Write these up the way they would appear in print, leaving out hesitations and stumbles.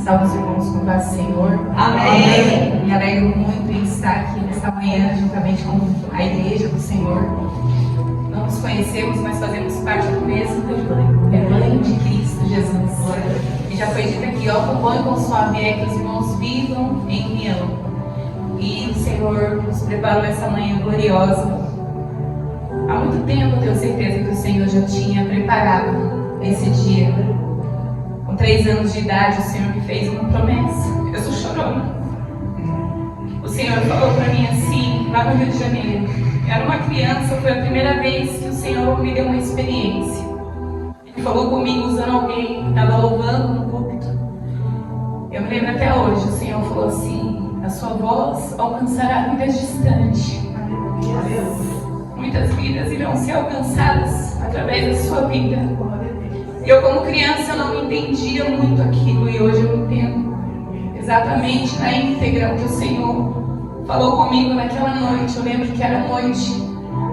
Salve os irmãos com paz do Senhor. Amém. Me alegro muito em estar aqui nesta manhã, juntamente com a igreja do Senhor. Não nos conhecemos, mas fazemos parte do mesmo rebanho de Cristo Jesus. E já foi dito aqui, ó, com pão e com suave é que os irmãos vivam em união. E o Senhor nos preparou essa manhã gloriosa. Há muito tempo eu tenho certeza que o Senhor já tinha preparado esse dia. Com 3 anos de idade, o Senhor me fez uma promessa. Eu sou chorona. O Senhor falou para mim assim, lá no Rio de Janeiro. Eu era uma criança, foi a primeira vez que o Senhor me deu uma experiência. Ele falou comigo usando alguém que estava louvando no púlpito. Eu me lembro até hoje, o Senhor falou assim, a sua voz alcançará vidas distantes. Muitas vidas irão ser alcançadas através da sua vida. Eu, como criança, eu não entendia muito aquilo e hoje eu entendo exatamente na íntegra o que o Senhor falou comigo naquela noite. Eu lembro que era noite,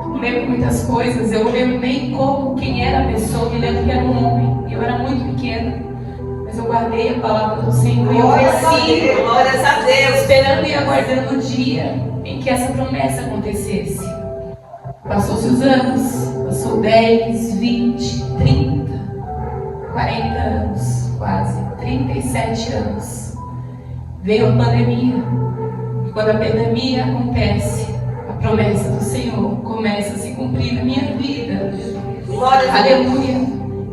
não lembro muitas coisas, eu lembro nem quem era a pessoa, me lembro que era um homem. Eu era muito pequena, mas eu guardei a palavra do Senhor e eu cresci, glórias a Deus, esperando e aguardando o dia em que essa promessa acontecesse. Passou-se os anos, passou 10, 20, 30, 40 anos, quase, 37 anos. Veio a pandemia. E quando a pandemia acontece, a promessa do Senhor começa a se cumprir na minha vida. Glória Aleluia.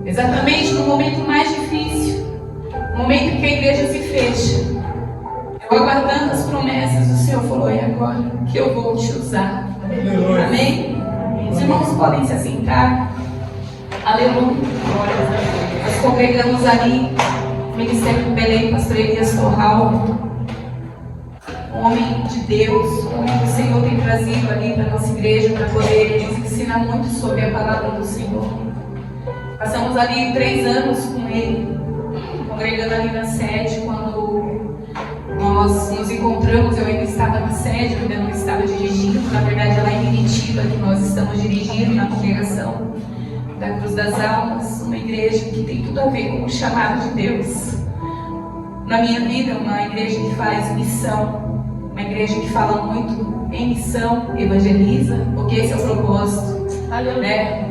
Exatamente no momento mais difícil, no momento em que a igreja se fecha. Eu aguardando as promessas, o Senhor falou, é agora que eu vou te usar. Amém? Os irmãos podem se assentar. Aleluia. Nós congregamos ali, Ministério do Belém, Pastor Elias Torral, um homem de Deus, um homem que o Senhor tem trazido ali para a nossa igreja, para poder nos ensinar muito sobre a palavra do Senhor. Passamos ali 3 anos com ele, congregando ali na sede. Quando nós nos encontramos, eu ainda estava na sede, eu ainda não estava dirigindo, na verdade é lá em Curitiba que nós estamos dirigindo na congregação da Cruz das Almas, uma igreja que tem tudo a ver com o chamado de Deus. Na minha vida, uma igreja que faz missão, uma igreja que fala muito em missão, evangeliza, porque esse é o propósito, né?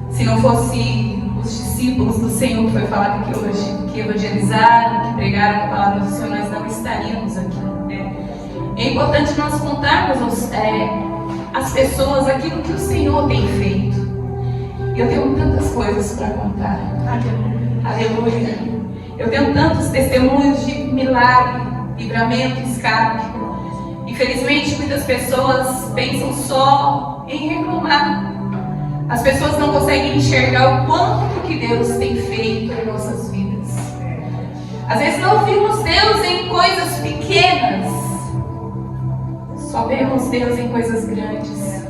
Se não fosse os discípulos do Senhor que foi falado aqui hoje, que evangelizaram, que pregaram a palavra do Senhor, nós não estaríamos aqui, né? É importante nós contarmos às pessoas aquilo que o Senhor tem feito. Eu tenho tantas coisas para contar. Aleluia. Eu tenho tantos testemunhos de milagre, livramento, escape. Infelizmente, muitas pessoas pensam só em reclamar. As pessoas não conseguem enxergar o quanto que Deus tem feito em nossas vidas. Às vezes não vimos Deus em coisas pequenas, só vemos Deus em coisas grandes.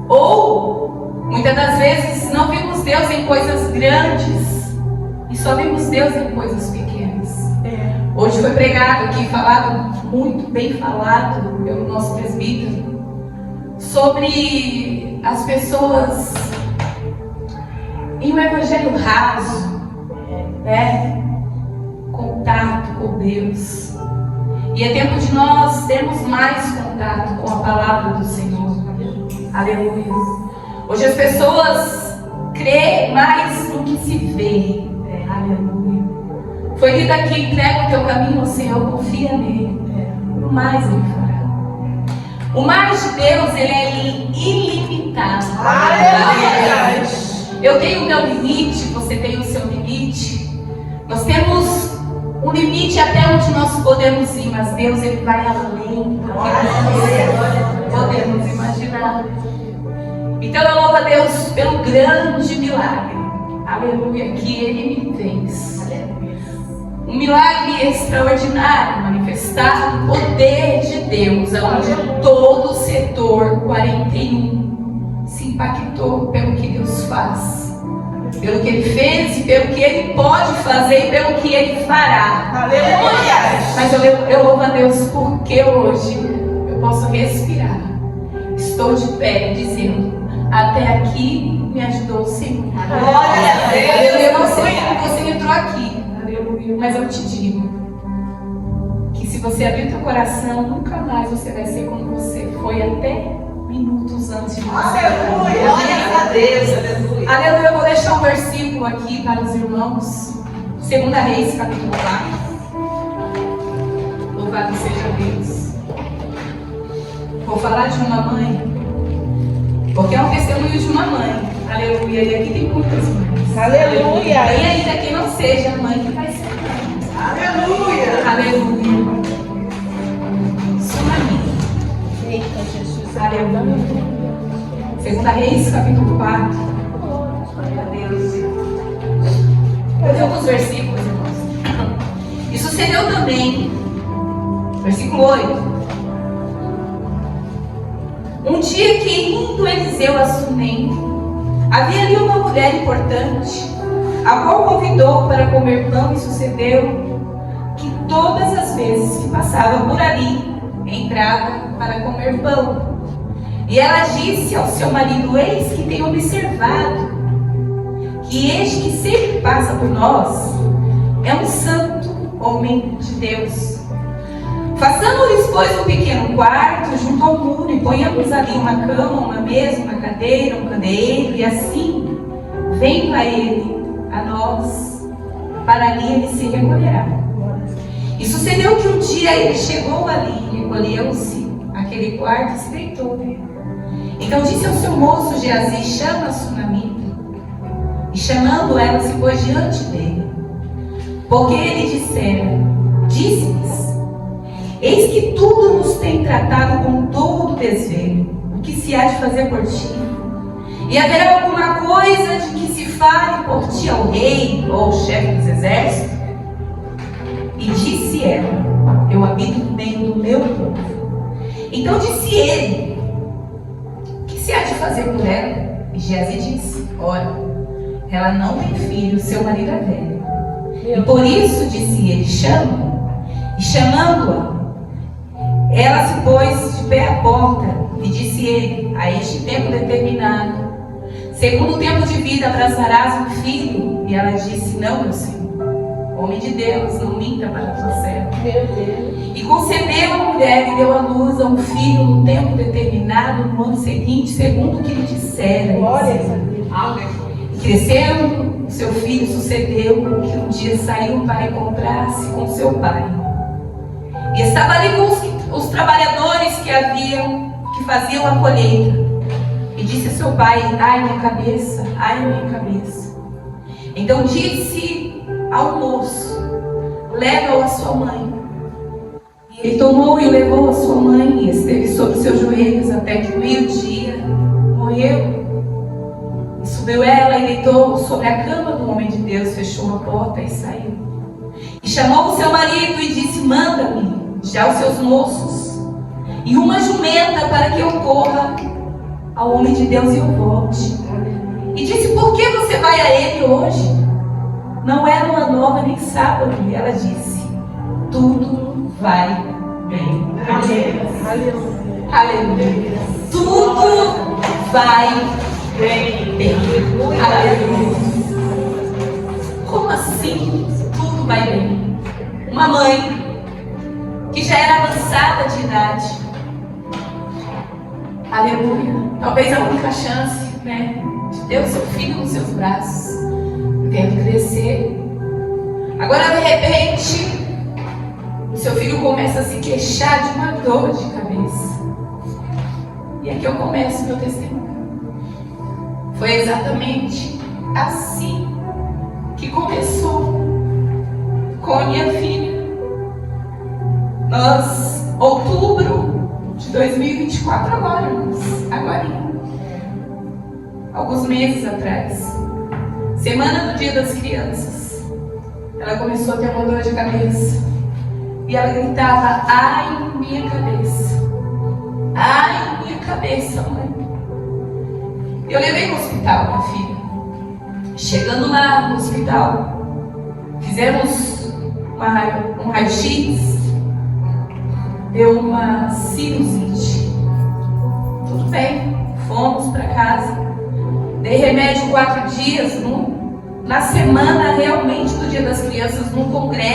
Ou muitas das vezes não vimos Deus em coisas grandes e só vimos Deus em coisas pequenas. Hoje foi pregado aqui, falado, muito bem falado pelo nosso presbítero, sobre as pessoas em um evangelho raso, né? Contato com Deus. E é tempo de nós termos mais contato com a palavra do Senhor. Aleluia. Hoje as pessoas creem mais do que se vê. Aleluia. Foi lido aqui, entrega o teu caminho ao Senhor, confia nele. O mais ele fará. O mais de Deus, ele é ilimitado. Aleluia. Eu tenho o meu limite, você tem o seu limite. Nós temos um limite até onde nós podemos ir, mas Deus, ele vai além do que nós podemos imaginar. Então eu louvo a Deus pelo grande milagre, aleluia, que Ele me fez. Um milagre extraordinário, manifestado no poder de Deus, onde todo o setor 41 se impactou pelo que Deus faz, pelo que Ele fez e pelo que Ele pode fazer e pelo que Ele fará. Aleluia! Mas eu louvo a Deus porque hoje eu posso respirar. Estou de pé dizendo, até aqui me ajudou o Senhor. Glória a Deus! Eu não sei como você entrou aqui. Aleluia. Aleluia. Mas eu te digo que se você abrir teu coração, nunca mais você vai ser como você foi até minutos antes de você. Aleluia. Glória a Deus. Aleluia. Aleluia. Eu vou deixar um versículo aqui para os irmãos. 2 Reis, capítulo 4. Louvado seja Deus. Vou falar de uma mãe, porque é um testemunho de uma mãe. Aleluia. E aqui tem muitas mães. Aleluia. E ainda que não seja mãe, que vai ser mãe. Aleluia. Aleluia. Tsunami. Eita, Jesus. Aleluia. 2 Reis, capítulo 4. Glória a Deus. Eu dei alguns versículos, irmãos. E sucedeu também, versículo 8. Um dia que indo Eliseu a Sunem, havia ali uma mulher importante, a qual convidou para comer pão, e sucedeu que todas as vezes que passava por ali, entrava para comer pão. E ela disse ao seu marido: eis que tenho observado que este que sempre passa por nós é um santo homem de Deus. Façamos-lhes, pois, um pequeno quarto junto ao muro, e ponhamos ali uma cama, uma mesa, uma cadeira, um candeeiro, e assim, vendo a ele, a nós, para ali ele se recolherá. E sucedeu que um dia ele chegou ali, recolheu-se àquele quarto e se deitou. Então disse ao seu moço Geazi: chama a Sunamita. E chamando ela, se pôs diante dele. Porque ele disse-lhes: eis que tudo nos tem tratado com todo desvelo. O que se há de fazer por ti? E haverá alguma coisa de que se fale por ti ao rei ou ao chefe dos exércitos? E disse ela: eu habito no meio do meu povo. Então disse ele: o que se há de fazer por ela? E Geazi disse: ora, ela não tem filho, seu marido é velho. E por isso disse ele: chama. E chamando-a, ela se pôs de pé à porta, e disse ele: a este tempo determinado, segundo o tempo de vida, abraçarás um filho. E ela disse: não, meu senhor, homem de Deus, não minta para a tua serva. Meu Deus. E concebeu a mulher e deu à luz a um filho no tempo determinado, no ano seguinte, segundo o que lhe dissera. Glória a Deus. Aleluia. E crescendo o seu filho, sucedeu que um dia saiu para encontrar-se com seu pai. E estava ali com os trabalhadores que faziam a colheita. E disse a seu pai: ai, minha cabeça, ai, minha cabeça. Então disse ao moço: leva-o à sua mãe. E ele tomou e o levou à sua mãe, e esteve sobre seus joelhos até que meio-dia morreu. E subiu ela e deitou sobre a cama do homem de Deus, fechou a porta e saiu. E chamou o seu marido e disse: manda-me já os seus moços e uma jumenta, para que eu corra ao homem de Deus e eu volte. E disse: por que você vai a ele hoje? Não é lua nova nem sábado. E ela disse: tudo vai bem. Aleluia. Aleluia. Tudo vai bem. Aleluia. Como assim tudo vai bem? Uma mãe que já era avançada de idade. Aleluia. Talvez a única chance, de ter o seu filho nos seus braços, tendo crescer. Agora, de repente, o seu filho começa a se queixar de uma dor de cabeça. E aqui eu começo meu testemunho. Foi exatamente assim que começou com a minha filha. Outubro de 2024, agora, alguns meses atrás, semana do Dia das Crianças, ela começou a ter uma dor de cabeça. E ela gritava: ai, minha cabeça. Ai, minha cabeça, mãe. Eu levei no hospital, minha filha. Chegando lá no hospital, fizemos um raio-x, deu uma sinusite. Tudo bem, fomos para casa. Dei remédio 4 dias, na semana realmente do Dia das Crianças, num congresso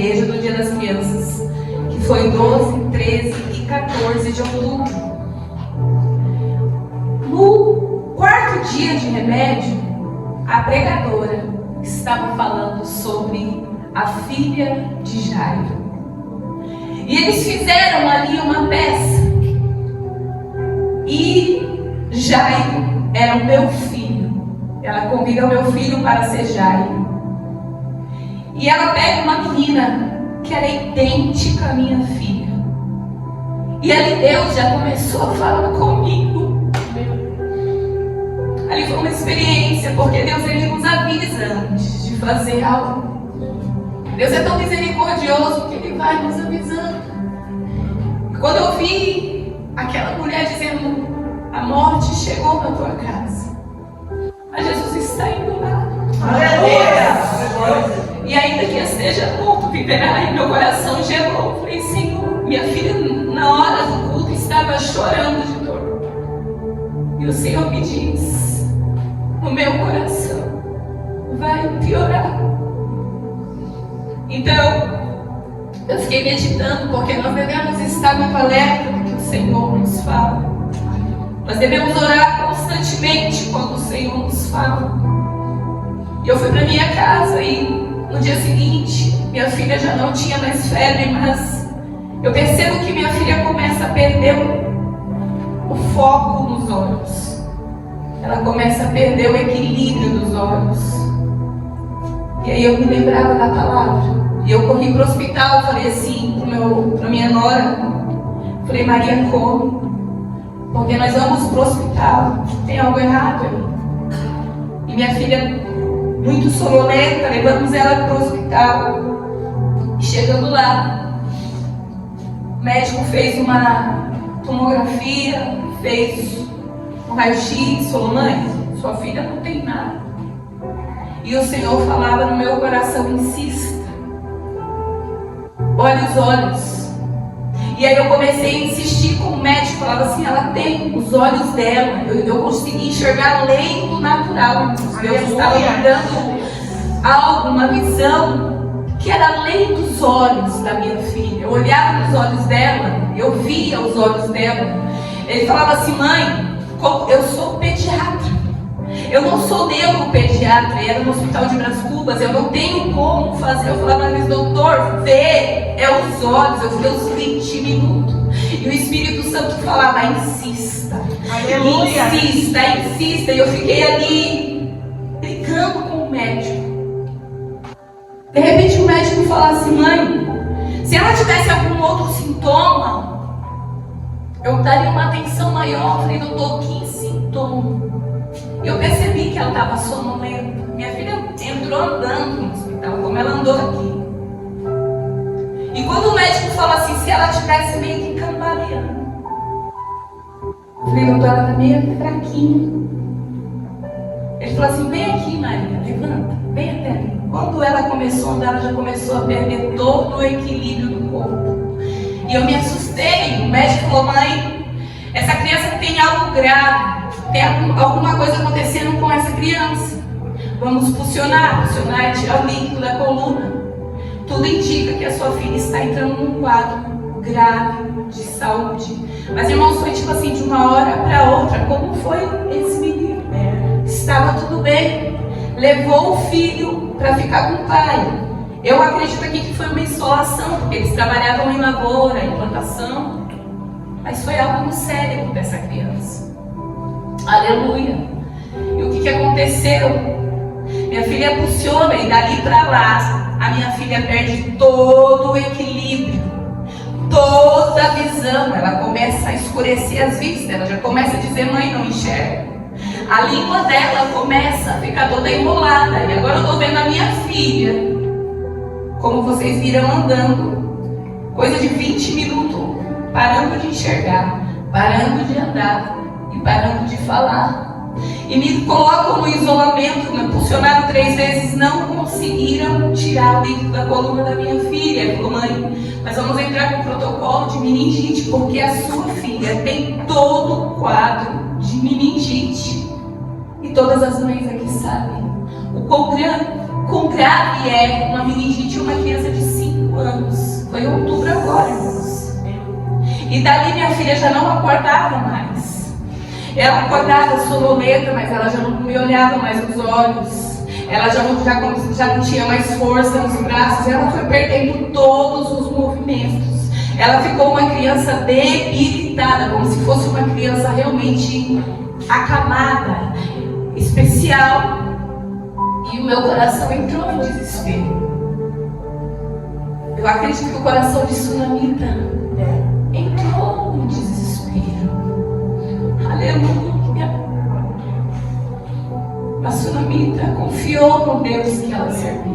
igreja do Dia das Crianças, que foi 12, 13 e 14 de outubro. No quarto dia de remédio, a pregadora estava falando sobre a filha de Jairo. E eles fizeram ali uma peça. E Jairo era o meu filho. Ela convida o meu filho para ser Jairo. E ela pega uma menina que era idêntica à minha filha. E ali Deus já começou a falar comigo. Ali foi uma experiência, porque Deus ele nos avisa antes de fazer algo. Deus é tão misericordioso que Ele vai nos avisando. Quando eu vi aquela mulher dizendo: a morte chegou na tua casa, mas Jesus está indo lá. Aleluia! E ainda que esteja morto, viverá. E meu coração gelou. Falei: Senhor, minha filha na hora do culto estava chorando de dor. E o Senhor me diz no meu coração: vai piorar. Então eu fiquei meditando, porque nós devemos estar muito alerta do que o Senhor nos fala. Nós devemos orar constantemente quando o Senhor nos fala. E eu fui para minha casa e no dia seguinte minha filha já não tinha mais febre, mas eu percebo que minha filha começa a perder o foco nos olhos. Ela começa a perder o equilíbrio dos olhos. E aí eu me lembrava da palavra. E eu corri para o hospital, falei assim para minha nora, falei: Maria, come, porque nós vamos para o hospital, tem algo errado aí. E minha filha, muito sonolenta, levamos ela para o hospital. E chegando lá, o médico fez uma tomografia, fez um raio-x, falou: mãe, sua filha não tem nada. E o Senhor falava no meu coração: insista, olhe os olhos. E aí eu comecei a insistir com o médico, falava assim: ela tem os olhos dela. Eu consegui enxergar além do natural. Deus estava me dando algo, uma visão que era além dos olhos da minha filha. Eu olhava nos olhos dela, eu via os olhos dela. Ele falava assim: mãe, eu sou pediatra. Eu não sou neuropediatra, era no hospital de Brás Cubas, eu não tenho como fazer. Eu falava: mas doutor, vê, é os olhos. Eu fiquei uns 20 minutos. E o Espírito Santo falava: insista, Aleluia. insista. E eu fiquei ali, brigando com o médico. De repente o médico falava assim: mãe, se ela tivesse algum outro sintoma, eu daria uma atenção maior. Eu falei: doutor, que sintoma? Eu percebi que ela estava sonolenta. Minha filha entrou andando no hospital, como ela andou aqui. E quando o médico falou assim: se ela estivesse meio que cambaleando, eu falei: doutor, ela está meio fraquinha. Ele falou assim: vem aqui, Maria, levanta, vem até mim. Quando ela começou a andar, ela já começou a perder todo o equilíbrio do corpo. E eu me assustei. O médico falou: mãe, essa criança tem algo grave. Tem alguma coisa acontecendo com essa criança. Vamos pulsionar é tirar o líquido da coluna. Tudo indica que a sua filha está entrando num quadro grave de saúde. Mas, irmãos, foi tipo assim, de uma hora para outra. Como foi esse menino? Estava tudo bem. Levou o filho para ficar com o pai. Eu acredito aqui que foi uma insolação, porque eles trabalhavam em lavoura, em plantação. Mas foi algo no cérebro dessa criança. Aleluia. E o que aconteceu? Minha filha pulsiona e dali para lá a minha filha perde todo o equilíbrio, toda a visão. Ela começa a escurecer as vistas. Ela já começa a dizer: mãe, não enxerga. A língua dela começa a ficar toda enrolada. E agora eu estou vendo a minha filha, como vocês viram, andando coisa de 20 minutos, parando de enxergar, parando de andar e parando de falar. E me colocam no isolamento, me pulsionaram 3 vezes, não conseguiram tirar o líquido da coluna da minha filha. Ele falou: mãe, mas vamos entrar com o protocolo de meningite, porque a sua filha tem todo o quadro de meningite. E todas as mães aqui sabem o quão grave é uma meningite em uma criança de 5 Foi em outubro agora, irmãos. E dali minha filha já não acordava mais. Ela acordava sonolenta, mas ela já não me olhava mais nos olhos. Ela já não tinha mais força nos braços. Ela foi perdendo todos os movimentos. Ela ficou uma criança debilitada, como se fosse uma criança realmente acamada, especial. E o meu coração entrou em desespero. Eu acredito que o coração de Sunamita entrou em desespero. Aleluia. A Sunamita confiou no Deus que ela servia.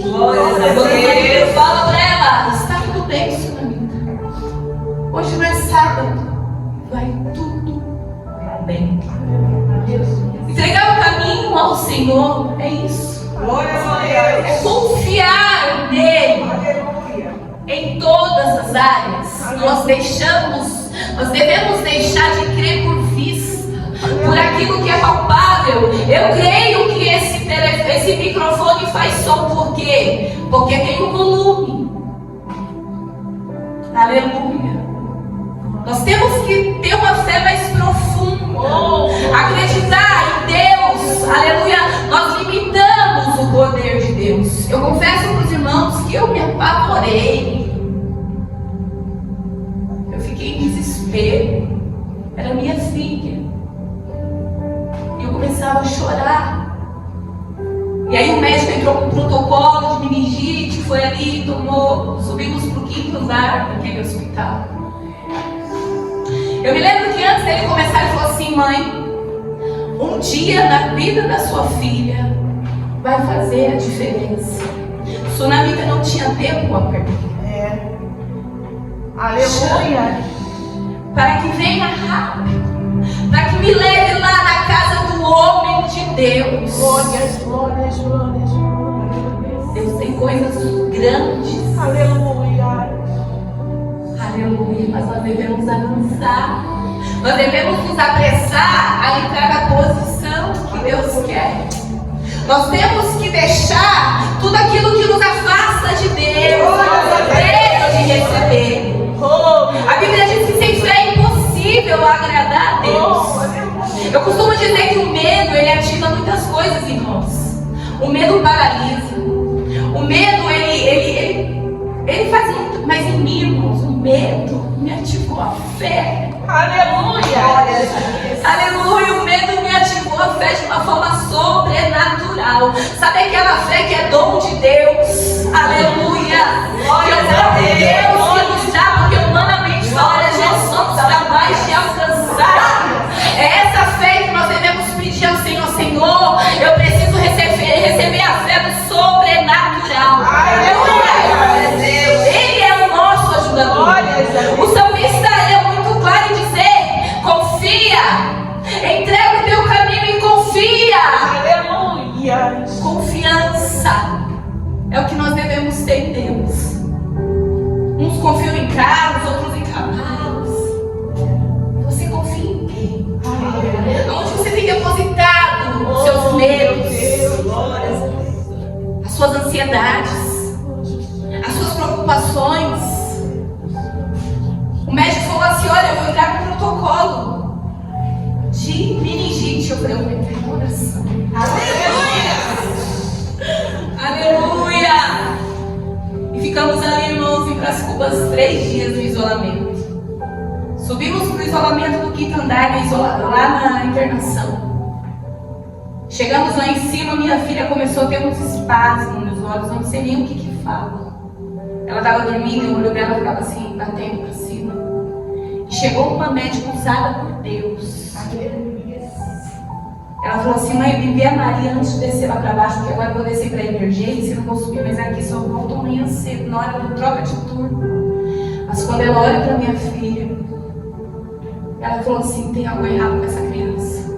Glória a Quando Deus. fala para ela: está tudo bem, Sunamita. Hoje não é sábado. Vai tudo bem. Entregar o caminho ao Senhor é isso. Glória a É Deus. confiar nele Aleluia. em todas as áreas. Nós devemos deixar de crer por vista, por aquilo que é palpável. Eu creio que esse microfone faz som, por quê? Porque tem um volume. Aleluia. Nós temos que ter uma fé mais profunda, acreditar em Deus. Aleluia. Nós limitamos o poder de Deus. Eu confesso para os irmãos que eu me apavorei. Eu fiquei em desespero. Era minha filha. E eu começava a chorar. E aí o médico entrou com um protocolo de meningite, foi ali, tomou, subimos para o 5º andar daquele hospital. Eu me lembro que antes dele começar, ele falou assim: mãe, um dia na vida da sua filha vai fazer a diferença. Sunamita não tinha tempo a perder. Aleluia. Para que venha rápido, para que me leve lá na casa do homem de Deus. Glórias, glórias, glórias, glórias. Deus tem coisas grandes. Aleluia. Aleluia, mas nós devemos avançar. Nós devemos nos apressar a entrar na posição que Deus quer. Nós temos que deixar tudo aquilo que nos afasta de Deus, de receber. A Bíblia diz que sem fé é impossível agradar a Deus. Eu costumo dizer que o medo, ele ativa muitas coisas em nós. O medo paralisa. O medo, ele faz muito, mas em mim, irmãos, o medo me ativou a fé. Aleluia. Aleluia, o medo me ativou a fé de uma forma sobrenatural. Sabe aquela fé que é dom de Deus? Aleluia. Que é dom de Deus que nos dá, porque humanamente falando, nós somos capazes de alcançar. É essa fé que nós devemos pedir ao Senhor: Senhor, eu preciso receber a fé do sobrenatural. Glória a Deus. Ele é o nosso ajudador. O salmista é muito claro em dizer: confia, entrega o teu caminho e confia. Aleluia. Confiança é o que nós devemos ter em Deus. Uns confiam em carros, outros em cavalos. Você confia em quem? Onde você tem depositado os seus medos, as suas ansiedades, as suas preocupações? O médico falou assim: olha, eu vou entrar com protocolo de meningite. Eu falei: eu vou entrar em oração. Aleluia! E ficamos ali, irmãos, em Brás Cubas 3 dias no isolamento. Subimos para o isolamento do 5º andar, lá na internação. Chegamos lá em cima, minha filha começou a ter uns espasmos nos olhos, não sei nem o que fala. Ela estava dormindo e o olho dela ficava assim, batendo para cima. E chegou uma médica usada por Deus. Ela falou assim: mãe, eu enviei a Maria antes de descer lá para baixo, porque agora eu vou descer para a emergência, não vou subir mais aqui, só volto amanhã cedo, na hora do troca de turno. Mas quando ela olha para minha filha, ela falou assim: tem algo errado com essa criança.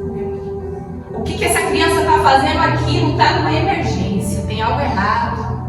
O que essa criança está fazendo aqui? Não está numa emergência, tem algo errado.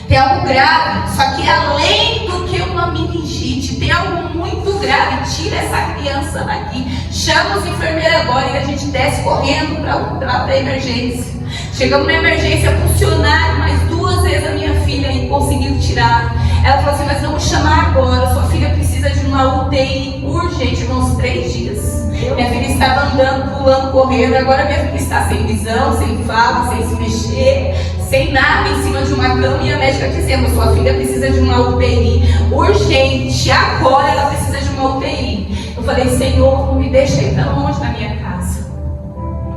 Tem algo grave, só que além do que uma meningite, tem algo muito grave. Tira essa criança daqui, chama os enfermeiros agora, e a gente desce correndo para a emergência. Chegamos na emergência, funcionário mais 2 vezes a minha filha e conseguiu tirar. Ela falou assim, mas vamos chamar agora, sua filha precisa de uma UTI urgente, uns 3 dias. Minha filha estava andando, pulando, correndo, agora minha filha está sem visão, sem fala, sem se mexer, sem nada, em cima de uma cama, e a médica dizendo, sua filha precisa de uma UTI urgente, agora ela precisa de uma UTI. Eu falei, Senhor, não me deixa ir para longe da minha casa.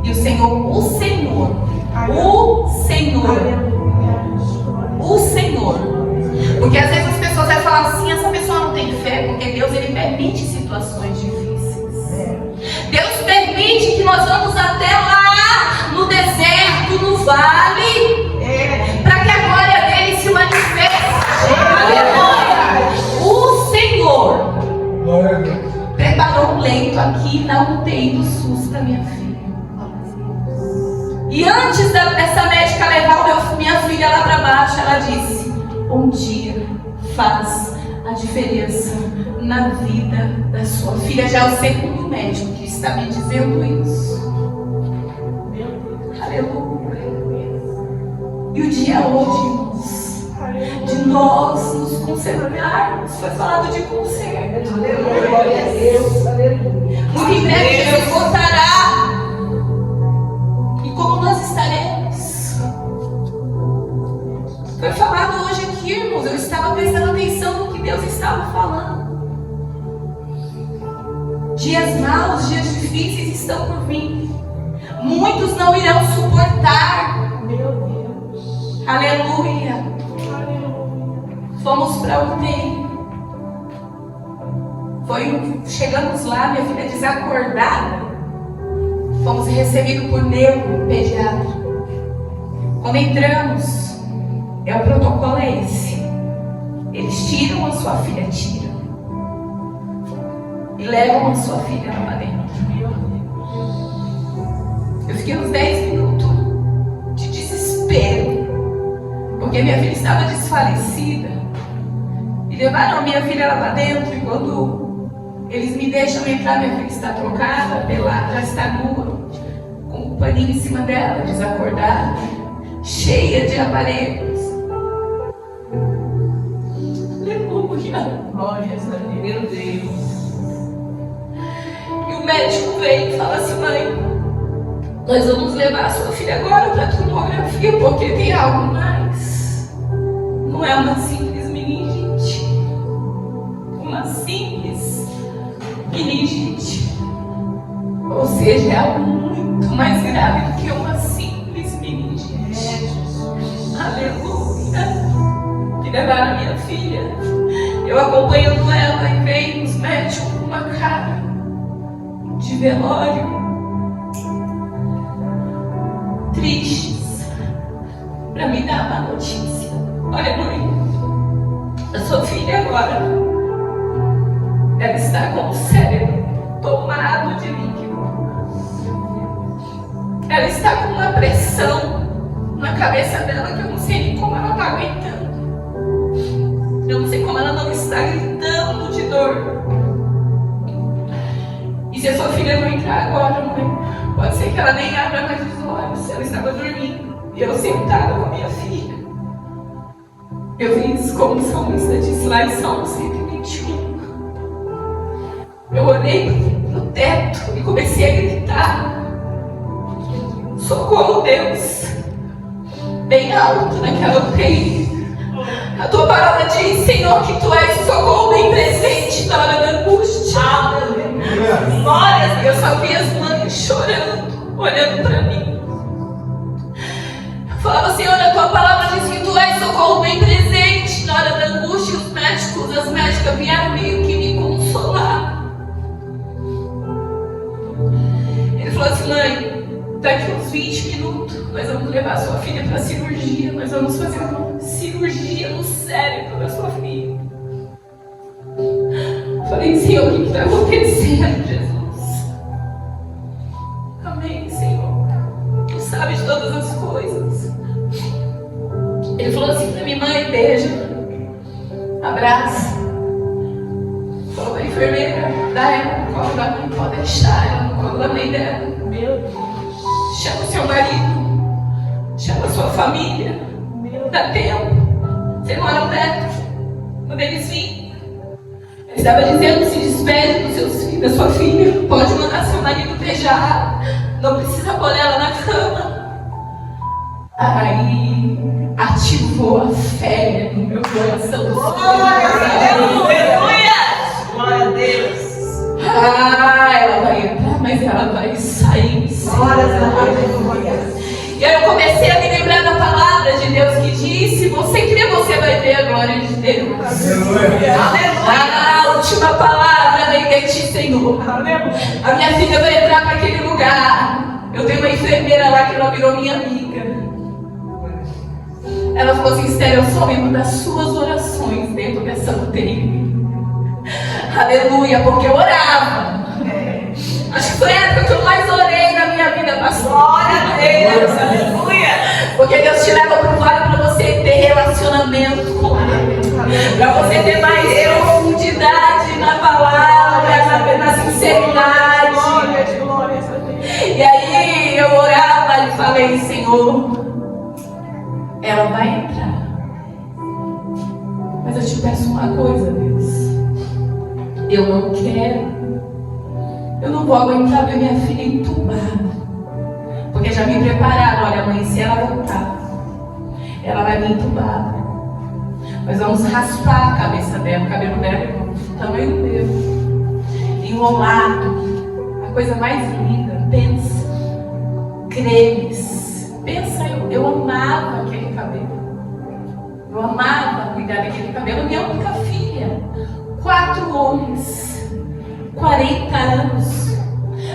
E o Senhor, porque às vezes as pessoas vão falar assim, essa pessoa não tem fé, porque Deus, ele permite situações difíceis. Deus permite que nós vamos até lá, no deserto, no vale, para que a glória dele se manifeste. O Senhor preparou um leito aqui na UTI do SUS para minha filha. E antes dessa médica levar minha filha lá para baixo, ela disse, um dia faz a diferença na vida da sua filha. Já é o segundo médico que está me dizendo isso. Aleluia. E o dia hoje, irmãos, de nós nos consertarmos, foi falado de conserto. Muito em breve Jesus voltará. E como nós estaremos? Foi falado hoje aqui, irmãos. Eu estava prestando atenção no que Deus estava falando. Dias maus, dias difíceis estão por vir. Muitos não irão suportar. Meu Deus. Aleluia. Fomos para o UTI. Chegamos lá, minha filha desacordada. Fomos recebidos por neuro pediatra. Quando entramos, o protocolo é esse. Eles tiram a sua filha, tiram. E levam a sua filha lá para dentro. Eu fiquei uns 10 minutos de desespero. Porque minha filha estava desfalecida. E levaram a minha filha lá para dentro. E quando eles me deixam entrar, minha filha está trocada, pelada, já está nua, com um paninho em cima dela, desacordada, cheia de aparelhos. Aleluia. Glórias a Deus. Meu Deus. E o médico vem e fala assim, mãe, nós vamos levar a sua filha agora para a tomografia, porque tem algo mais. Não é uma simples meningite. Uma simples meningite. Ou seja, é algo muito mais grave do que uma simples meningite. Aleluia. Que levaram a minha filha. Eu acompanhando ela e veio os médicos com uma cara de velório. Tristes. Para me dar uma notícia. Olha, mãe. A sua filha agora, ela está com o cérebro tomado de líquido. Ela está com uma pressão na cabeça dela que eu não sei nem como ela está aguentando. Eu não sei como ela não está gritando de dor. E se a sua filha não entrar agora, mãe, pode ser que ela nem abra mais os olhos. Ela estava dormindo e eu sentada com a minha filha. Eu fiz como o salmista disse lá em Salmo 121. Eu olhei no teto e comecei a gritar. Socorro, Deus. Bem alto naquela UTI. A tua palavra diz, Senhor, que tu és o socorro bem presente na hora da angústia. Glórias. Eu só vi as mães chorando, olhando para mim. Eu falava, Senhor, a tua palavra diz que tu és socorro bem presente na hora da angústia. Os médicos, as médicas vieram meio que me consolar. Ele falou assim, mãe, daqui uns 20 minutos nós vamos levar a sua filha para a cirurgia. Nós vamos fazer uma cirurgia no cérebro da sua filha. Falei, Senhor, o que está acontecendo, Jesus? Amém, Senhor. Tu sabes todas as coisas. Ele falou assim para minha mãe, beija, abraça. Falou para a enfermeira, dá ela no colo da mãe, pode deixar ela no colo da mãe dela. Meu Deus. Chama o seu marido, chama a sua família. Dá tempo. Você mora perto. Quando eles vinham, ele estava dizendo: se despede dos seus filhos, da sua filha, pode mandar seu marido beijar, não precisa pôr ela na cama. Aí ativou a fé no meu coração. Glória a Deus. Ela vai entrar, mas ela vai sair. E aí eu comecei a me lembrar da palavra de Deus que disse: você crê, você vai ver a glória de Deus. A última palavra vem de ti, Senhor. A minha filha vai entrar para aquele lugar. Eu tenho uma enfermeira lá que ela virou minha amiga. Ela falou assim: Esther, eu só lembro das suas orações dentro dessa UTI. Aleluia, porque eu orava. Acho que foi a época que eu mais orei na minha vida, pastor. Glória a Deus. Aleluia. Porque Deus te leva para o vale para você ter relacionamento com Ele. Para você ter mais profundidade na palavra, na sinceridade. E aí eu orava e falei: Senhor, ela vai entrar. Mas eu te peço uma coisa, Deus. Eu não quero. Eu não vou aguentar ver minha filha entubada. Porque já me prepararam. Olha, mãe, se ela voltar, ela vai vir entubada. Nós vamos raspar a cabeça dela. O cabelo dela é do tamanho do meu, enrolado. A coisa mais linda. Pensa. Cremes. Pensa, eu amava aquele cabelo. Eu amava cuidar daquele cabelo. Minha única filha. 4 homens. 40 anos.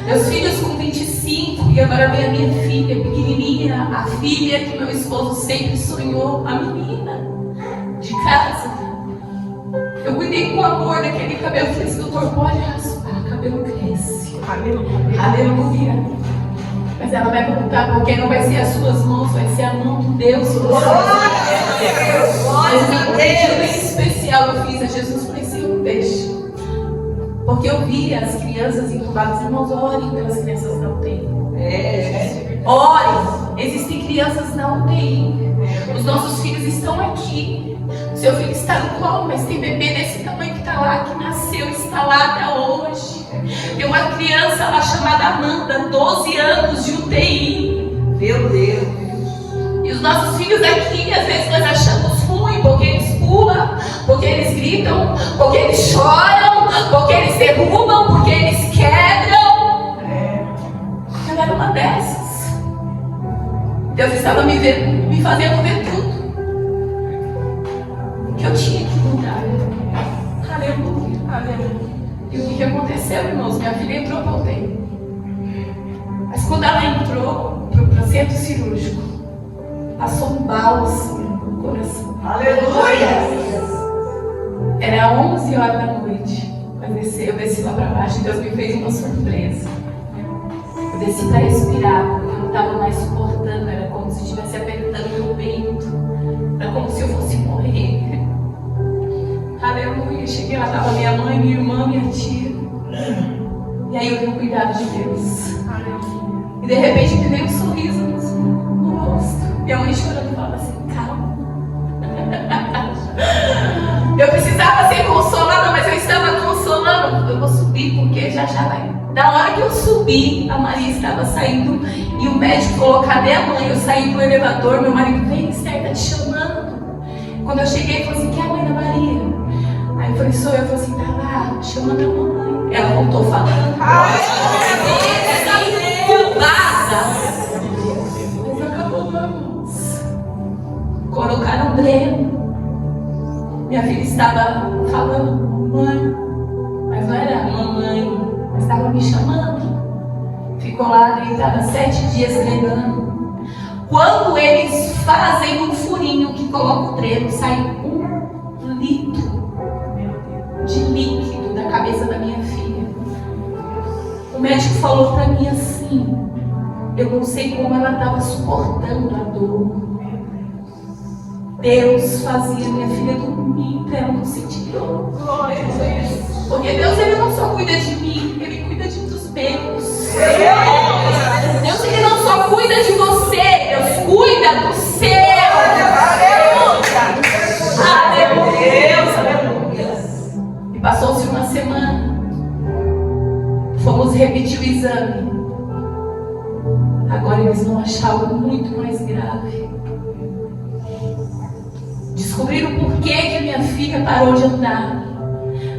Meus filhos com 25. E agora vem a minha filha pequenininha. A filha que meu esposo sempre sonhou. A menina de casa. Eu cuidei com amor daquele cabelo. Eu falei assim: doutor, pode raspar. O cabelo cresce. Aleluia. Mas ela vai voltar, porque não vai ser as suas mãos, vai ser a mão de Deus. Mas um pedido bem especial eu fiz a Jesus. Falei: Senhor, deixa. Porque eu vi as crianças entubadas. Irmãos, orem pelas crianças na UTI. Orem. Existem crianças na UTI. Os nossos filhos estão aqui. O seu filho está no colo, mas tem bebê desse tamanho que está lá, que nasceu, está lá até hoje. Tem uma criança lá chamada Amanda, 12 anos de UTI. Meu Deus. E os nossos filhos aqui, às vezes nós achamos ruim, porque eles pulam, porque eles gritam, porque eles choram, porque eles derrubam, porque eles quebram. Eu era uma dessas. Deus estava me fazendo ver tudo que eu tinha que mudar. Aleluia, aleluia. E o que aconteceu, irmãos? Minha filha entrou para o UTI. Mas quando ela entrou para o centro cirúrgico, passou um bálsamo no coração. Aleluia. Era 11 horas da noite. Eu desci lá para baixo e Deus me fez uma surpresa. Eu desci para respirar, porque eu não estava mais suportando. Era como se estivesse apertando meu peito. Era como se eu fosse morrer. Aleluia. Cheguei lá, estava minha mãe, minha irmã, minha tia. E aí eu vi o cuidado de Deus. E de repente me veio um sorriso no rosto. Minha mãe chorando, falava assim: calma. Eu precisava ser consolada, mas eu estava consolando. Eu vou subir porque já vai. Da hora que eu subi, a Maria estava saindo e o médico falou: cadê a mãe? Eu saí do elevador, meu marido: vem, Esther, tá te chamando. Quando eu cheguei, ele falou assim: que é a mãe da Maria? Aí eu falei: sou eu. Eu falei assim: tá lá, chamando a mamãe. Ela voltou falando. Mas acabou, vamos. Colocaram um dreno. Minha filha estava falando: mãe. Mas não era mamãe, mas estava me chamando. Ficou lá deitada 7 dias drenando. Quando eles fazem um furinho que coloca o dreno, sai 1 litro de líquido da cabeça da minha filha. O médico falou para mim assim: eu não sei como ela estava suportando a dor. Deus fazia minha filha dormir para ela não sentir dor. Porque Deus, Ele não só cuida de mim, Ele cuida dos meus. Deus, Ele não só cuida de você, Deus cuida do seu. Aleluia. exame, agora eles vão achar algo muito mais grave. Descobriram por que minha filha parou de andar.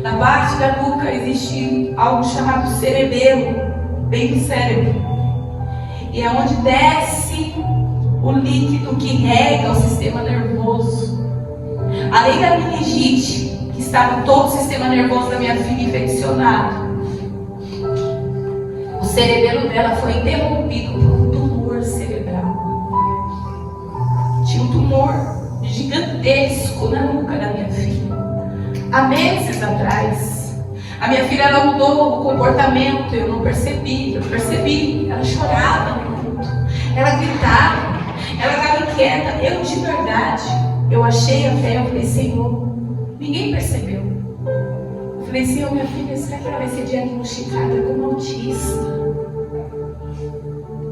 Na parte da nuca existe algo chamado cerebelo, bem do cérebro. E é onde desce o líquido que rega o sistema nervoso. Além da meningite, que estava todo o sistema nervoso da minha filha infeccionado, o cerebelo dela foi interrompido por um tumor cerebral. Tinha um tumor gigantesco na nuca da minha filha. Há meses atrás, a minha filha ela mudou o comportamento, eu não percebi, ela chorava no culto, ela gritava, ela estava inquieta. Eu de verdade, eu achei a fé, eu falei, Senhor, ninguém percebeu. Eu falei, Senhor, minha filha, será que ela vai ser diagnosticada como autista?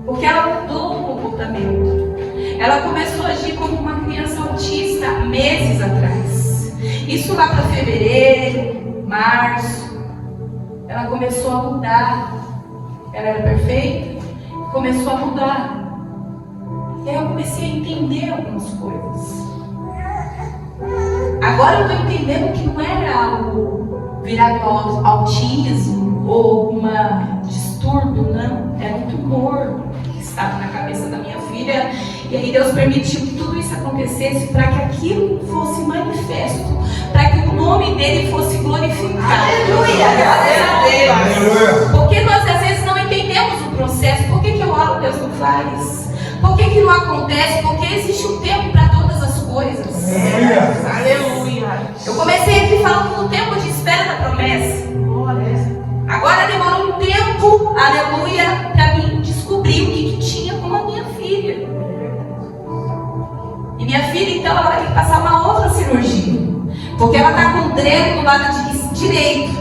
Porque ela mudou o comportamento. Ela começou a agir como uma criança autista meses atrás. Isso lá para fevereiro, março, ela começou a mudar. Ela era perfeita, começou a mudar. E aí eu comecei a entender algumas coisas. Agora eu estou entendendo que não era algo virado ao autismo ou um distúrbio, não. Era um tumor que estava na cabeça da minha filha. E aí Deus permitiu que tudo isso acontecesse para que aquilo fosse manifesto, para que o nome dele fosse glorificado. Aleluia! Aleluia! Porque nós às vezes não entendemos o processo. Por que eu oro, Deus não faz? Por que não acontece? Porque existe um tempo para todas as coisas. Aleluia! Eu comecei aqui falando do tempo de espera da promessa. Agora demorou um tempo, aleluia, para mim descobrir o que tinha com a minha filha. E minha filha, então, ela vai ter que passar uma outra cirurgia. Porque ela está com um dreno do lado direito.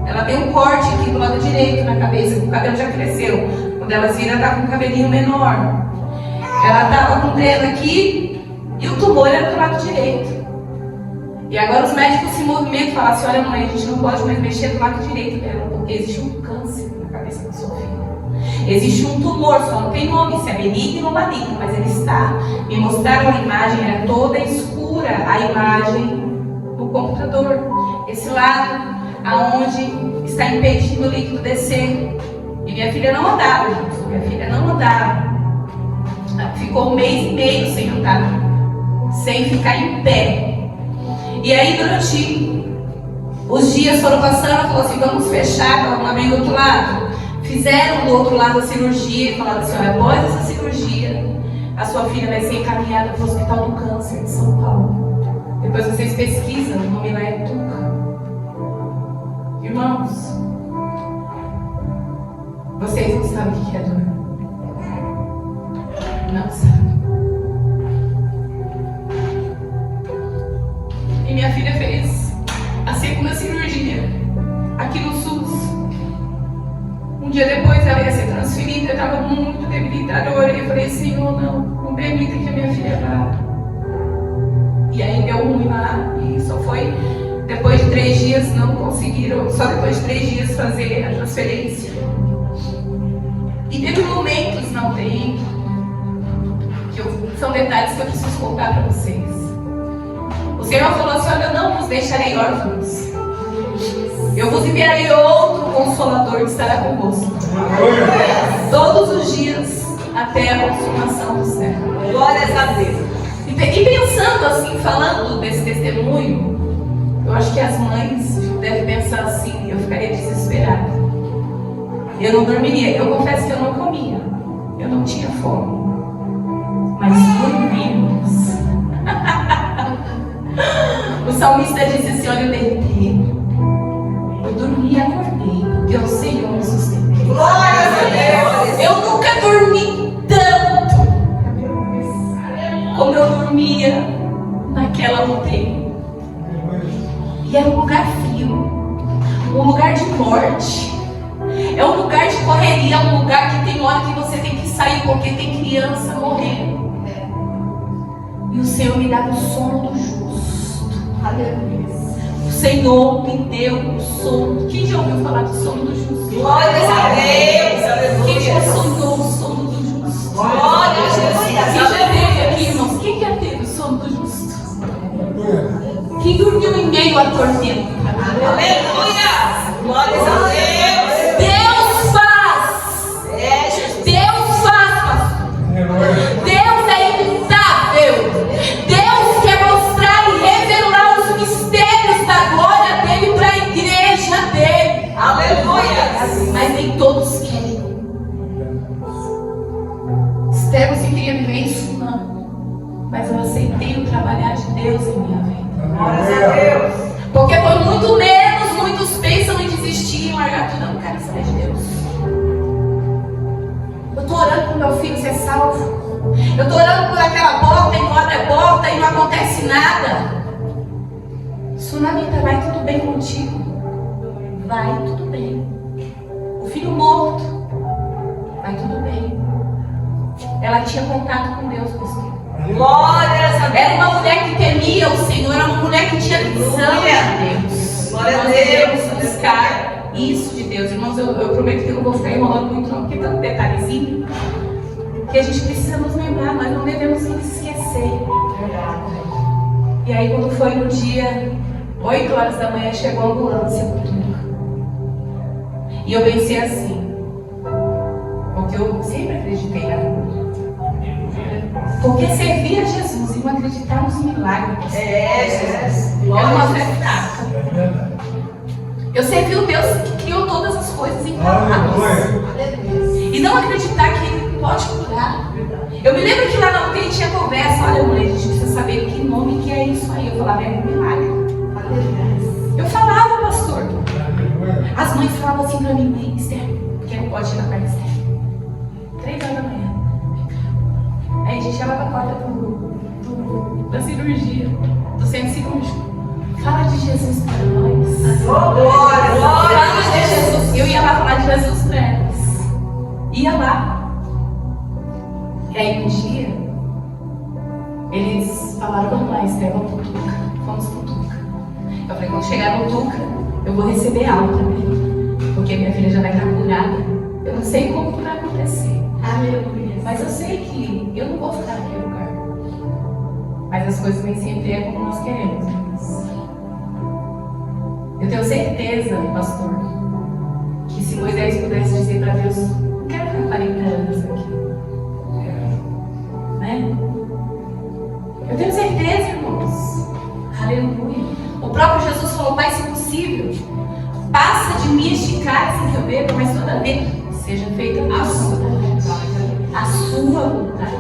Ela tem um corte aqui do lado direito na cabeça, o cabelo já cresceu. Quando elas viram, ela está com um cabelinho menor. Ela estava com um dreno aqui e o tumor era do lado direito. E agora os médicos se movimentam e falam assim, olha mãe, a gente não pode mais mexer do lado direito dela, porque existe um câncer na cabeça da sua filha. Existe um tumor, só não tem nome, se é benigno ou maligno, mas ele está. Me mostraram a imagem, era toda escura a imagem no computador. Esse lado, aonde está impedindo o líquido descer. E minha filha não andava, gente. Minha filha não andava. Ela ficou 1 mês e meio sem andar, sem ficar em pé. E aí durante os dias foram passando, ela falou assim, vamos fechar, vamos abrir do outro lado. Fizeram do outro lado a cirurgia e falaram assim, olha, após essa cirurgia, a sua filha vai ser encaminhada para o Hospital do Câncer de São Paulo. Depois vocês pesquisam, o nome lá é Tuca. Irmãos, vocês não sabem o que é dor. Não sabem. E minha filha fez a segunda cirurgia aqui no SUS. Um dia depois ela ia ser transferida, eu estava muito debilitada. Eu orei e falei, Senhor, não permita que a minha filha vá. E aí deu ruim lá e só foi depois de 3 dias, não conseguiram, só depois de 3 dias fazer a transferência. E teve momentos na UTI, são detalhes que eu preciso contar para vocês. O Senhor falou assim, olha, eu não vos deixarei órfãos. Eu vos enviarei outro Consolador que estará convosco. Todos os dias até a consumação do século. Glórias a Deus. E pensando assim, falando desse testemunho, eu acho que as mães devem pensar assim, eu ficaria desesperada. Eu não dormiria. Eu confesso que eu não comia. Eu não tinha fome. Mas dormimos. O salmista disse assim, olha, eu deitei. Eu dormi e acordei, porque o Senhor me sustentou. Glórias a Deus. Eu nunca dormi tanto como eu dormia naquela UTI. E era um lugar frio, um lugar de morte, é um lugar de correria, é um lugar que tem hora que você tem que sair porque tem criança morrendo. E o Senhor me dava o sono do justo. Aleluia. O Senhor me deu o sono. Quem já ouviu falar do sono do justo? Glórias a Deus. Quem já Aleluia. sonhou o sono do justo? Glória a Jesus. Quem já teve aqui, irmãos? Quem já teve o sono do justo? Quem dormiu em meio à tormenta? Aleluia. Glórias a Deus. Deus faz! É, Jesus. Deus faz, pastor! Deus é imutável! Deus quer mostrar e revelar os mistérios da glória dele para a igreja dele. Aleluia. Mas nem todos querem. Esther, você queria viver isso? Não. Mas eu aceitei o trabalhar de Deus em minha vida. Glórias a Deus. Porque por muito menos, muitos pensam em desistir e largar tudo. Eu não quero saber de Deus. Eu estou orando para o meu filho ser salvo. Eu estou orando por aquela porta, enquanto é porta e não acontece nada. Sunamita, vai tudo bem contigo? Vai tudo bem. O filho morto, vai tudo bem. Ela tinha contato com Deus, pastor. Glórias a Deus. Era uma mulher que temia o Senhor, era uma mulher que tinha visão de Deus. Glória a Nós Deus. devemos buscar isso de Deus. Irmãos, eu prometo que eu não vou ficar enrolando muito não, porque tem um detalhezinho que a gente precisa nos lembrar, nós não devemos nos esquecer. E aí quando foi no dia 8 horas da manhã, chegou a ambulância com tudo. E eu pensei assim, porque eu sempre acreditei na cura. Porque servir a Jesus e não acreditar nos milagres É, Jesus. é uma fé fraca. Eu servi o Deus que criou todas as coisas em palavras. E não acreditar que Ele pode curar. Eu me lembro que lá na UTI tinha conversa. Olha, mulher, a gente precisa saber que nome que é isso aí. Eu falava, é um milagre. Eu falava, pastor. As mães falavam assim pra mim, mãe, Esther, porque não pode ir na parte Esther. 3 horas da manhã. Aí a gente abre a porta da cirurgia, do centro cirúrgico. Fala de Jesus para nós. Glória, Fala glória. de Jesus. Eu ia lá falar de Jesus para elas. Ia lá. E aí um dia, eles falaram, vamos lá, Esther, vamos pro Tuca. Vamos pro Tuca. Eu falei, quando chegar no Tuca, eu vou receber alta também. Porque minha filha já vai estar curada. Eu não sei como que vai acontecer. Aleluia. Mas eu sei que eu não vou ficar naquele lugar. Mas as coisas nem sempre é como nós queremos. Eu tenho certeza, pastor, que se Moisés pudesse dizer para Deus, não quero ficar 40 anos aqui. Né? Eu tenho certeza, irmãos. Aleluia. O próprio Jesus falou, Pai, se possível, passa de mim este cálice que eu bebo, mas toda vez seja feita a sua vontade. A sua vontade.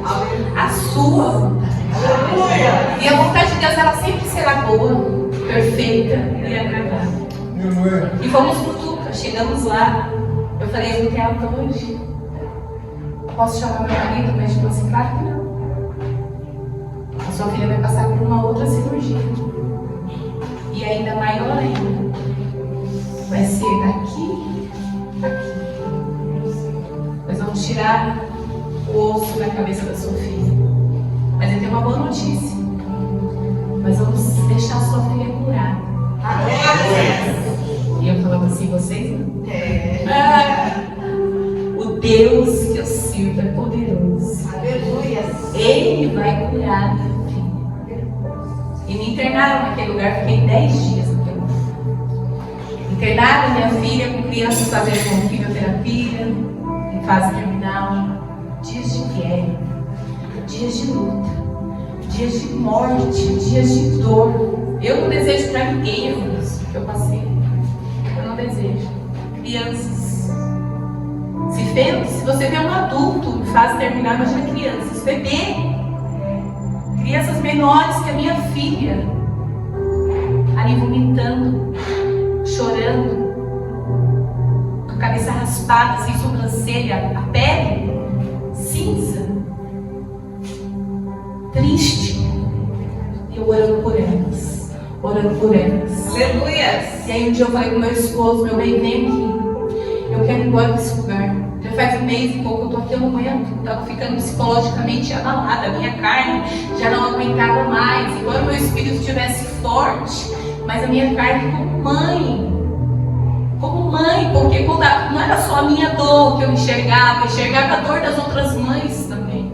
A sua vontade. Aleluia. E a vontade de Deus, ela sempre será boa, perfeita e agradável. E fomos pro Tuca, chegamos lá. Eu falei, eu não quero alta hoje. Posso chamar meu marido? O médico falou assim, claro que não. A sua filha vai passar por uma outra cirurgia. E ainda maior ainda. Vai ser daqui, aqui. Nós vamos tirar o osso da cabeça da sua filha. Mas eu tenho uma boa notícia. Nós vamos deixar a sua filha curada. E eu falava assim, vocês não? O Deus que eu sirvo é poderoso. Aleluia. Ele vai curar minha filha. E me internaram naquele lugar, fiquei 10 dias naquele lugar. Internaram minha filha com crianças fazendo quimioterapia, em fase terminal. Dias de guerra, dias de luta, dias de morte, dias de dor. Eu não desejo para ninguém, irmãos, o que eu passei. Eu não desejo. Crianças. Se você vê um adulto em fase terminal, imagina crianças, bebê. Crianças menores que a minha filha. Ali vomitando, chorando, com a cabeça raspada, sem sobrancelha, a pele cinza, triste. E eu orando por elas, orando por elas. Aleluia. E aí um dia eu falei com meu esposo, meu bem, vem aqui. Eu quero ir embora desse lugar. Já faz um mês e pouco eu tô aqui, eu não aguento. Estava ficando psicologicamente abalada. A minha carne já não aguentava mais. Embora o meu espírito estivesse forte, mas a minha carne como mãe, porque quando não era só a minha dor que eu enxergava a dor das outras mães também.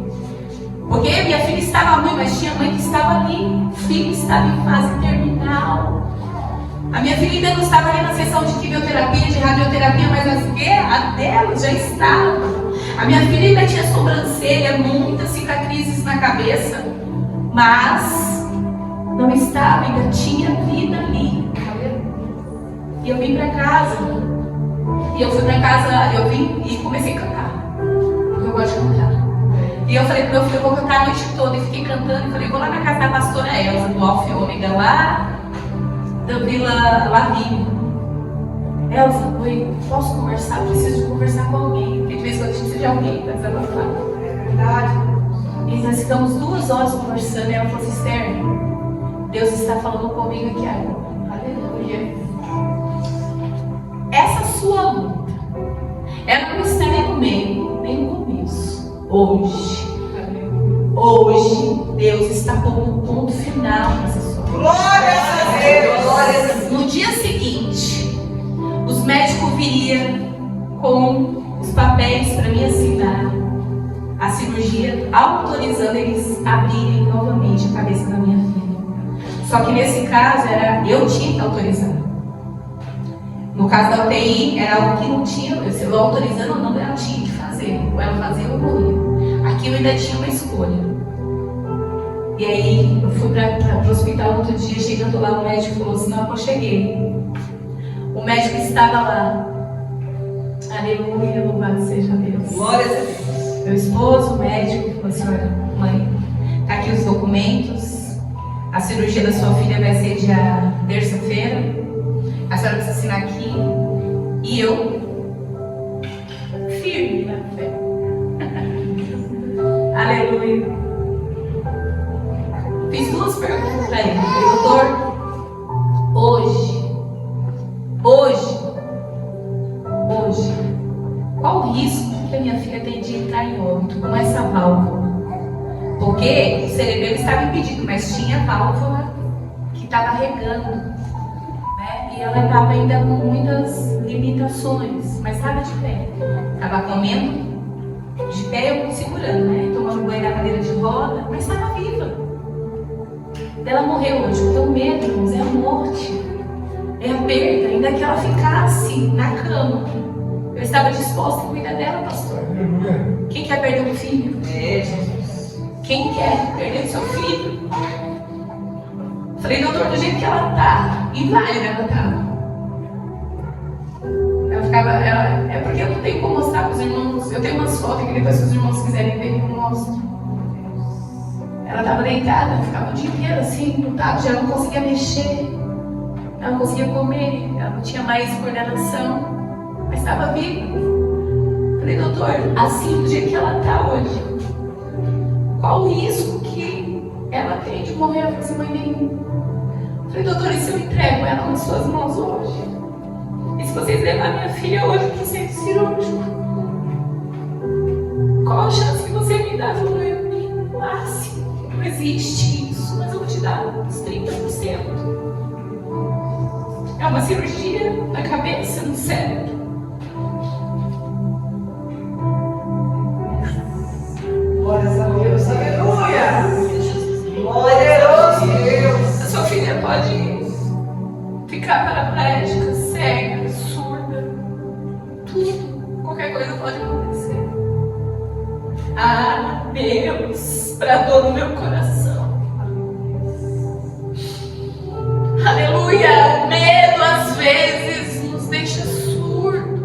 Porque minha filha estava ruim, mas tinha mãe que estava ali, o filho estava em fase terminal. A minha filha ainda não estava ali na sessão de quimioterapia, de radioterapia, mas a dela já estava. A minha filha ainda tinha sobrancelha, muitas cicatrizes na cabeça, mas não estava, ainda tinha vida ali. E eu vim para casa, eu vim e comecei a cantar, porque eu gosto de cantar. E eu falei pro meu filho, eu vou cantar a noite toda, e fiquei cantando, e falei, vou lá na casa da pastora Elza, do Alfa e Ômega, lá da Vila Lavínia. Elza, posso conversar? Preciso de conversar com alguém, porque de vez em quando a gente precisa de alguém para desabafar. É verdade. E nós ficamos 2 horas conversando, e ela falou assim, Esther, Deus está falando comigo aqui agora. Aleluia. Essa sua luta, ela não está nem no meio, nem no começo. Hoje, Deus está pondo um ponto final nessa sua luta. Glória a Deus. Glória a Deus. No dia seguinte, os médicos viriam com os papéis para me assinar a cirurgia, autorizando eles abrirem novamente a cabeça da minha filha. Só que nesse caso, eu tinha que autorizar. No caso da UTI, era algo que não tinha, eu autorizando ou não, ela tinha que fazer. Ou ela fazia ou morria. Aqui eu ainda tinha uma escolha. E aí, eu fui para o hospital no outro dia, chegando lá, o médico falou assim, não, eu cheguei. O médico estava lá. Aleluia, louvado seja Deus. Glória a Deus. Meu esposo, o médico, falou assim, olha, mãe, tá aqui os documentos. A cirurgia da sua filha vai ser dia terça-feira. A senhora precisa assinar aqui. E eu, firme na fé. Aleluia. Fiz 2 perguntas para ele. Falei, doutor, hoje, qual o risco que a minha filha tem de entrar em óbito com essa válvula? Porque o cerebelo estava impedido, mas tinha válvula que estava regando. E ela estava ainda com muitas limitações, mas estava de pé. Estava comendo de pé, eu segurando, né? Tomando banho na cadeira de roda, mas estava viva. Ela morreu hoje. O teu medo, irmãos, é a morte, é a perda, ainda que ela ficasse na cama. Eu estava disposta a cuidar dela, pastor. Quem quer perder um filho? Quem quer perder seu filho? Falei, doutor, do jeito que ela tá, e vai, ela tá. Ela ficava, é porque eu não tenho como mostrar para os irmãos. Eu tenho umas fotos que depois, se os irmãos quiserem ver, eu mostro. Ela estava deitada, ficava o dia inteiro assim, lutado, já não conseguia mexer, ela não conseguia comer, ela não tinha mais coordenação, mas estava viva. Falei, doutor, assim do jeito que ela está hoje, qual o risco que ela tem de morrer? Eu falei assim, mãe, nenhum. Falei, doutor, e se eu entrego ela nas suas mãos hoje? E se vocês levarem minha filha hoje para o centro cirúrgico? Qual a chance que você me dá? Falou, eu máximo. Não existe isso, mas eu vou te dar uns 30%. É uma cirurgia na cabeça, no cérebro. Glória a Deus. Aleluia. Glória a Deus. A sua filha pode ficar paraplégica, cega, surda. Tudo, qualquer coisa pode acontecer. Ah, Deus, para dor no meu coração. Aleluia! O medo às vezes nos deixa surdo.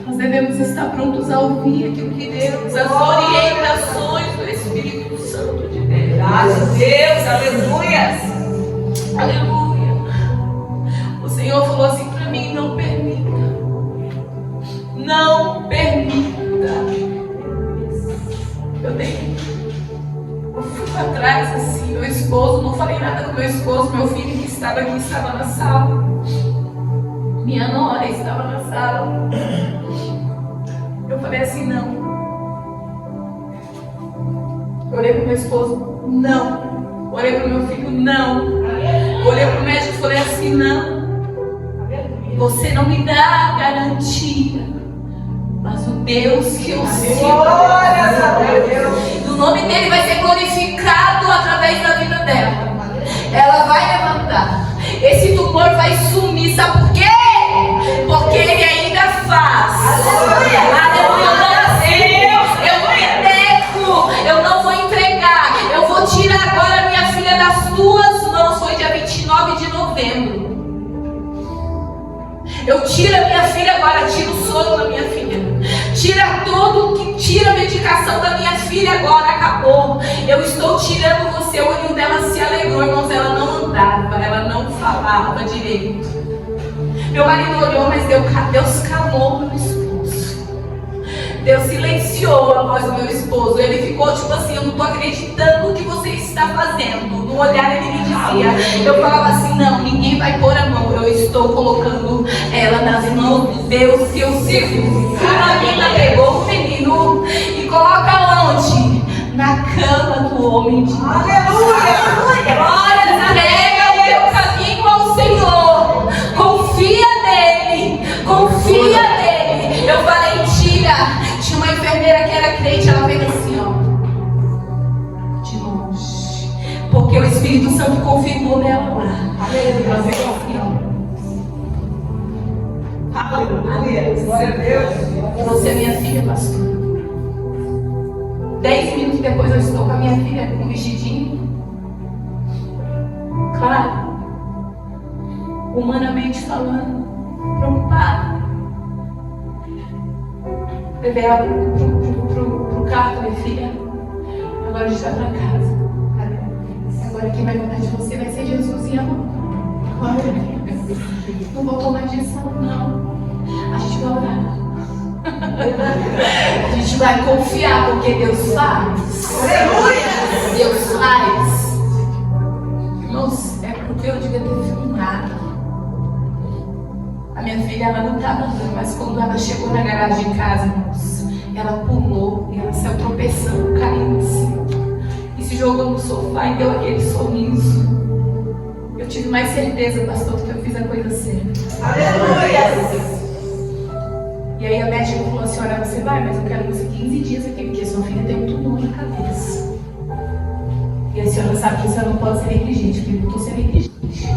Nós devemos estar prontos a ouvir aquilo que Deus, as orientações do Espírito Santo de Deus. Graças a Deus. Aleluia. Aleluia. O Senhor falou assim para mim, não permita. Não permita. Eu fui para trás assim, meu esposo, não falei nada com meu esposo, meu filho que estava aqui, estava na sala. Minha nora estava na sala. Eu falei assim, não. Eu olhei para meu esposo, não. Olhei para meu filho, não. assim: não, você não me dá garantia, mas o Deus que eu sirvo, Glórias a Deus. o nome dele vai ser glorificado através da vida dela. Ela vai levantar, esse tumor vai sumir, sabe por quê? Porque ele ainda faz. Aleluia. Eu não entrego, eu não vou entregar, eu vou tirar agora minha filha das tuas mãos. Foi dia 29 de novembro. Eu tiro a minha filha agora, tiro o sono da minha filha, tira tira a medicação da minha filha agora, acabou. Eu estou tirando você. O olho dela se alegrou, irmãos. Ela não andava, ela não falava direito. Meu marido olhou, mas Deus calou meu esposo. Deus silenciou a voz do meu esposo. Ele ficou tipo assim: eu não estou acreditando no que você está fazendo. No olhar ele me dizia. Eu falava assim: não, ninguém vai pôr a mão. Eu estou colocando ela nas mãos de Deus que eu sirvo. A menina pegou o menino e coloca onde? Na cama do homem de Deus. Aleluia. Glória, entrega o teu caminho ao Senhor. Confia nele. Confia nele. Eu falei: tira. Tinha uma enfermeira que era crente, ela fez assim, ó, de longe, porque o Espírito Santo confirmou nela lá. Ela fez assim, ó. Aleluia. Glória a Deus. Você é minha filha, pastor. 10 minutos depois eu estou com a minha filha com um vestidinho. Claro, humanamente falando, preocupada. Levei ela pro carro, minha filha. Agora a gente vai pra casa. Agora quem vai cuidar de você vai ser Jesus e amor. Não vou tomar direção, não. A gente vai orar. A gente vai confiar, porque Deus faz. Aleluia. Deus faz. Irmãos, é porque eu devia ter filmado. A minha filha, ela não estava andando, mas quando ela chegou na garagem de casa, irmãos, ela pulou e ela saiu tropeçando, caindo assim, e se jogou no sofá e deu aquele sorriso. Eu tive mais certeza, pastor, que eu fiz a coisa certa. Aleluia. E aí a médica falou assim: olha, você vai, mas eu quero você 15 dias aqui, porque sua filha tem um tumor na cabeça. E a senhora sabe que a senhora não pode ser negligente, porque eu não estou sendo negligente.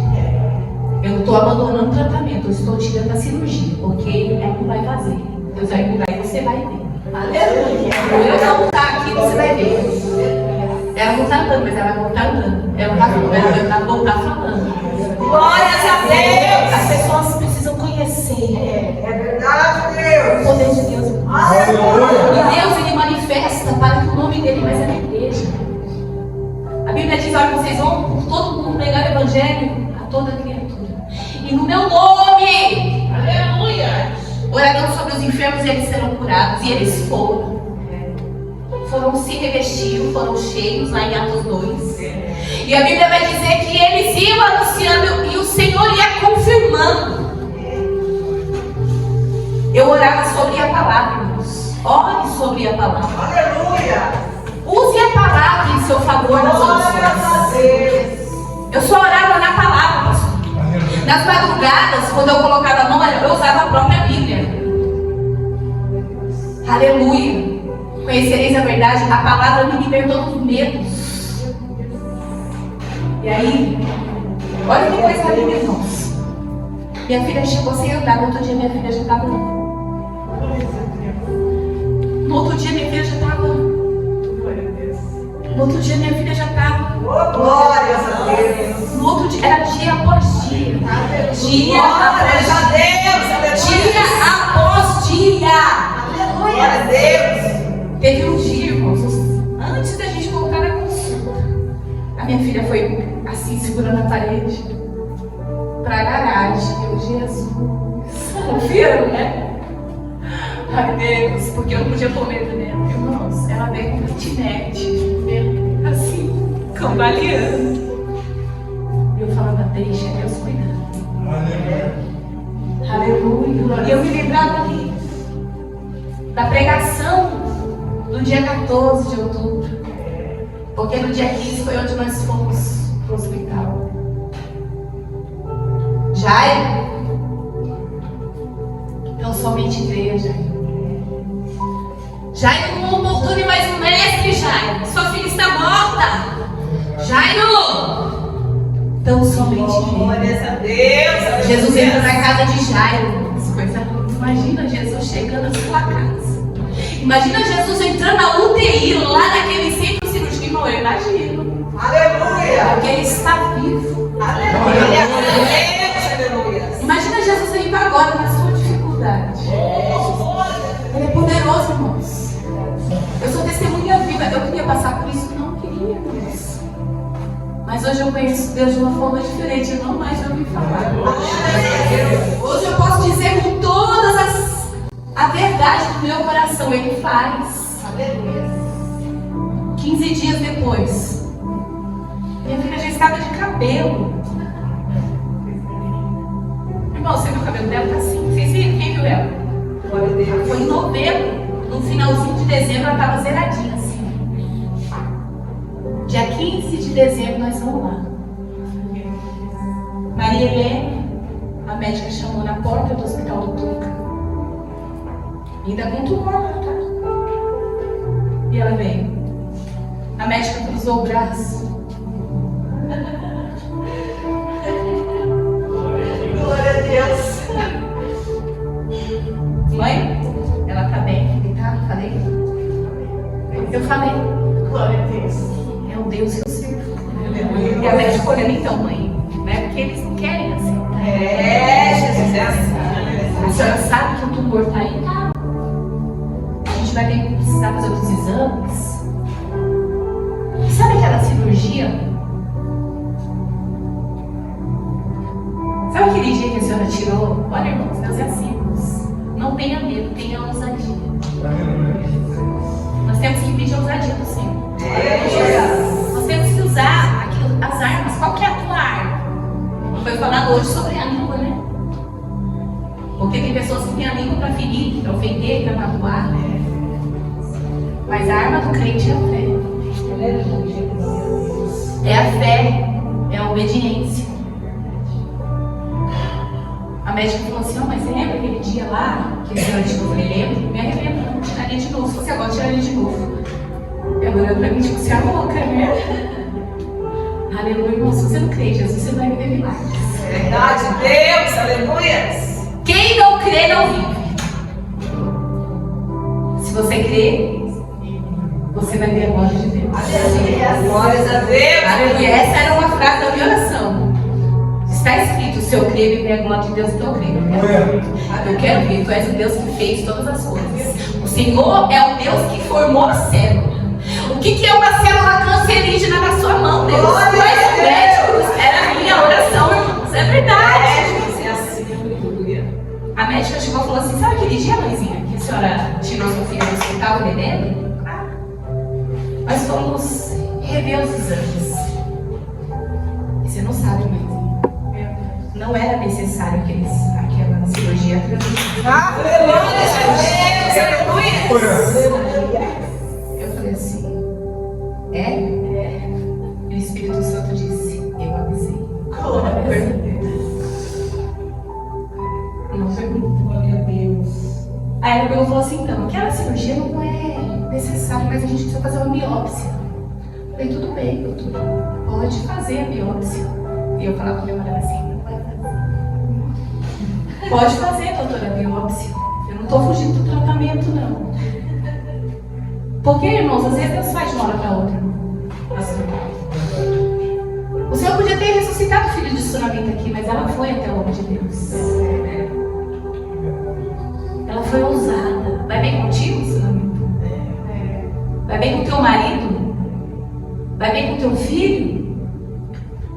Eu não estou abandonando o tratamento, eu estou tirando a cirurgia, porque ele não vai fazer. Deus vai cuidar e você vai ver. Aleluia. Eu não estar aqui, você vai ver. Ela não está andando, mas ela vai voltar andando. Ela está falando, ela vai voltar falando. Glórias a Deus. As pessoas precisam conhecer É verdade, Deus. o poder de Deus. Aleluia. E Deus, ele manifesta para que o nome dele vai ser na igreja. A Bíblia diz: olha, vocês vão por todo mundo pregar o evangelho a toda criatura. E no meu nome, aleluia, orarão sobre os enfermos e eles serão curados. E eles foram. Foram se revestindo, foram cheios, lá em Atos 2. E a Bíblia vai dizer que eles iam anunciando e o Senhor ia confirmando. Eu orava sobre a palavra, irmãos. Ore sobre a palavra. Aleluia. Use a palavra em seu favor nas Glórias a orações. Deus. Eu só orava na palavra, pastor. Nas madrugadas, quando eu colocava a mão, eu usava a própria Bíblia. Aleluia. Conhecereis a verdade, a palavra me libertou dos medos. E aí, olha que coisa linda, irmãos. Minha filha chegou sem andar, no outro dia minha filha já estava. No outro dia minha filha já estava. No outro dia minha filha já estava. Oh, glórias a Deus. No outro dia, era dia após dia. Dia Glórias a após Deus. dia. Após dia. Glória a Deus. Teve um dia, irmãos, antes da gente voltar na consulta, a minha filha foi assim, segurando a parede, pra garagem. Eu, Jesus, viram, né? Ai, Deus, porque eu não podia pôr medo nela. Irmãos, ela veio com patinete, assim, cambaleando. E eu falava: deixa Deus cuidar. Aleluia. E eu me lembrava ali da pregação do dia 14 de outubro, porque no dia 15 foi onde nós fomos para o hospital. Jairo, então somente creia, Jairo. Jairo, não oportune mais um mestre, Jairo. Sua filha está morta. Jairo, então somente creia. Glórias a Deus. Jesus entra na casa de Jairo. Imagina Jesus chegando na sua casa. Imagina Jesus entrando na UTI, lá naquele centro cirúrgico. Eu imagino. Aleluia. Porque ele está vivo. Aleluia. Aleluia. Imagina Jesus indo agora na sua dificuldade. Ele é poderoso, irmãos. Eu sou testemunha viva. Eu queria passar por isso, não queria, irmãos. Mas hoje eu conheço Deus de uma forma diferente. Eu não mais ouvi falar. Hoje eu posso dizer com todas a verdade do meu coração. Ele faz. 15 dias depois, minha filha já estava de cabelo. Irmão, você viu o cabelo dela? Tá assim. Vocês viram? Quem viu ela? Foi em novembro. No finalzinho de dezembro ela estava zeradinha assim. Dia 15 de dezembro nós vamos lá. Maria Helene, a médica chamou na porta do hospital do Tuca. Ainda com tumor, tá? E ela veio. A médica cruzou o braço. Glória a Deus. Mãe, ela tá bem, tá? Falei? Eu falei. Glória a Deus. É o Deus que eu sirvo. E a médica olhando, então, mãe, não é porque eles não querem assim. Jesus é assim. A senhora sabe que o tumor tá aí? Tá. A gente vai ter que precisar fazer outros exames. E sabe aquela cirurgia? Sabe aquele dia que a senhora tirou? Olha, irmãos, Deus é assim, irmãos. Não tenha medo, tenha ousadia. Nós temos que pedir ousadia do Senhor. Nós temos que usar as armas. Qual que é a tua arma? Foi falado hoje sobre a língua, né? Porque tem pessoas que têm a língua para ferir, para ofender, para magoar. Mas a arma do crente é a fé. É a fé, é a obediência. A médica falou assim: mas você lembra aquele dia lá que a senhora tirou? Eu falei: lembro, me arrependo, não tiraria de novo. Se fosse agora, tiraria de novo. E agora olhando pra mim, tipo, você é louca, né? Aleluia, irmão. Se você não crê em Jesus, você não vai viver milagres. Verdade, Deus, aleluia. Quem não crê, não vive. Se você crê, você vai ver a glória de Deus. Aleluia. Glórias a Deus. Aleluia. Essa era uma frase da minha oração. Está escrito: se eu crer, viver a glória de Deus, então eu creio. Eu quero ver. Tu és o Deus que fez todas as coisas. O Senhor é o Deus que formou a célula. O que é uma célula cancerígena na sua mão, Deus? Tu és o médico. Era a minha oração, irmãos. É verdade. A médica chegou e falou assim: sabe aquele dia, mãezinha, que a senhora tirou sua filha do hospital bebendo? Nós fomos rever os exames. E você não sabe, mãezinha. Não era necessário aquela cirurgia. Eu falei assim: é? E o Espírito Santo disse: eu avisei. Não pergunta. Glória a Deus. Aí ela pegou e falou assim: então, aquela cirurgia não é necessária, mas a gente precisa fazer uma biópsia. Eu falei: tudo bem, doutor, pode fazer a biópsia. E eu falava com minha mulher assim: não vai fazer. Pode fazer, doutora, a biópsia. Eu não estou fugindo do tratamento, não. Porque, irmãos, às vezes Deus faz de uma hora para outra. O Senhor podia ter ressuscitado o filho de Sunamita aqui, mas ela foi até o homem de Deus. Ela foi ousada. Vai bem contigo, Sunamita? Vai bem com teu marido? Vai bem com teu filho?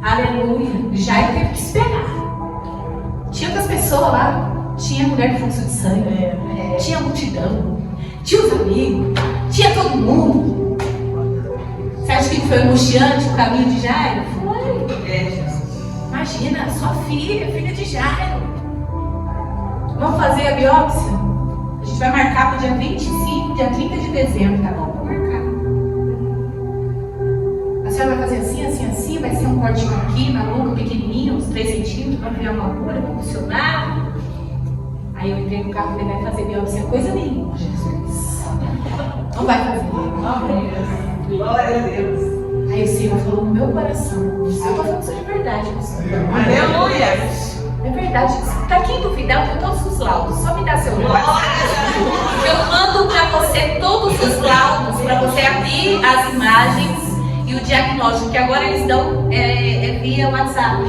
Aleluia. Jairo teve que esperar. Tinha outras pessoas lá. Tinha mulher de fluxo de sangue. Tinha multidão. Tinha os amigos. Tinha todo mundo. Você acha que foi angustiante o caminho de Jairo? Foi. Imagina, sua filha, filha de Jairo. Vamos fazer a biópsia? A gente vai marcar para o dia 25, dia 30 de dezembro, tá bom? Vou marcar. A senhora vai fazer assim, assim, assim, vai ser um cortinho aqui, na nuca, pequenininho, uns 3 centímetros para criar uma cura, para funcionar. Aí eu entrei no carro e ele vai fazer biópsia, coisa nenhuma, Jesus. Não vai fazer. Glória a Deus. Aí o Senhor falou no meu coração. Eu estou falando isso de verdade, pastor. Aleluia. É verdade. Para quem duvidar, eu tenho todos os laudos. Só me dá seu Glória laudo. a Deus. Eu mando para você todos os laudos, para você abrir as imagens e o diagnóstico, que agora eles dão via WhatsApp.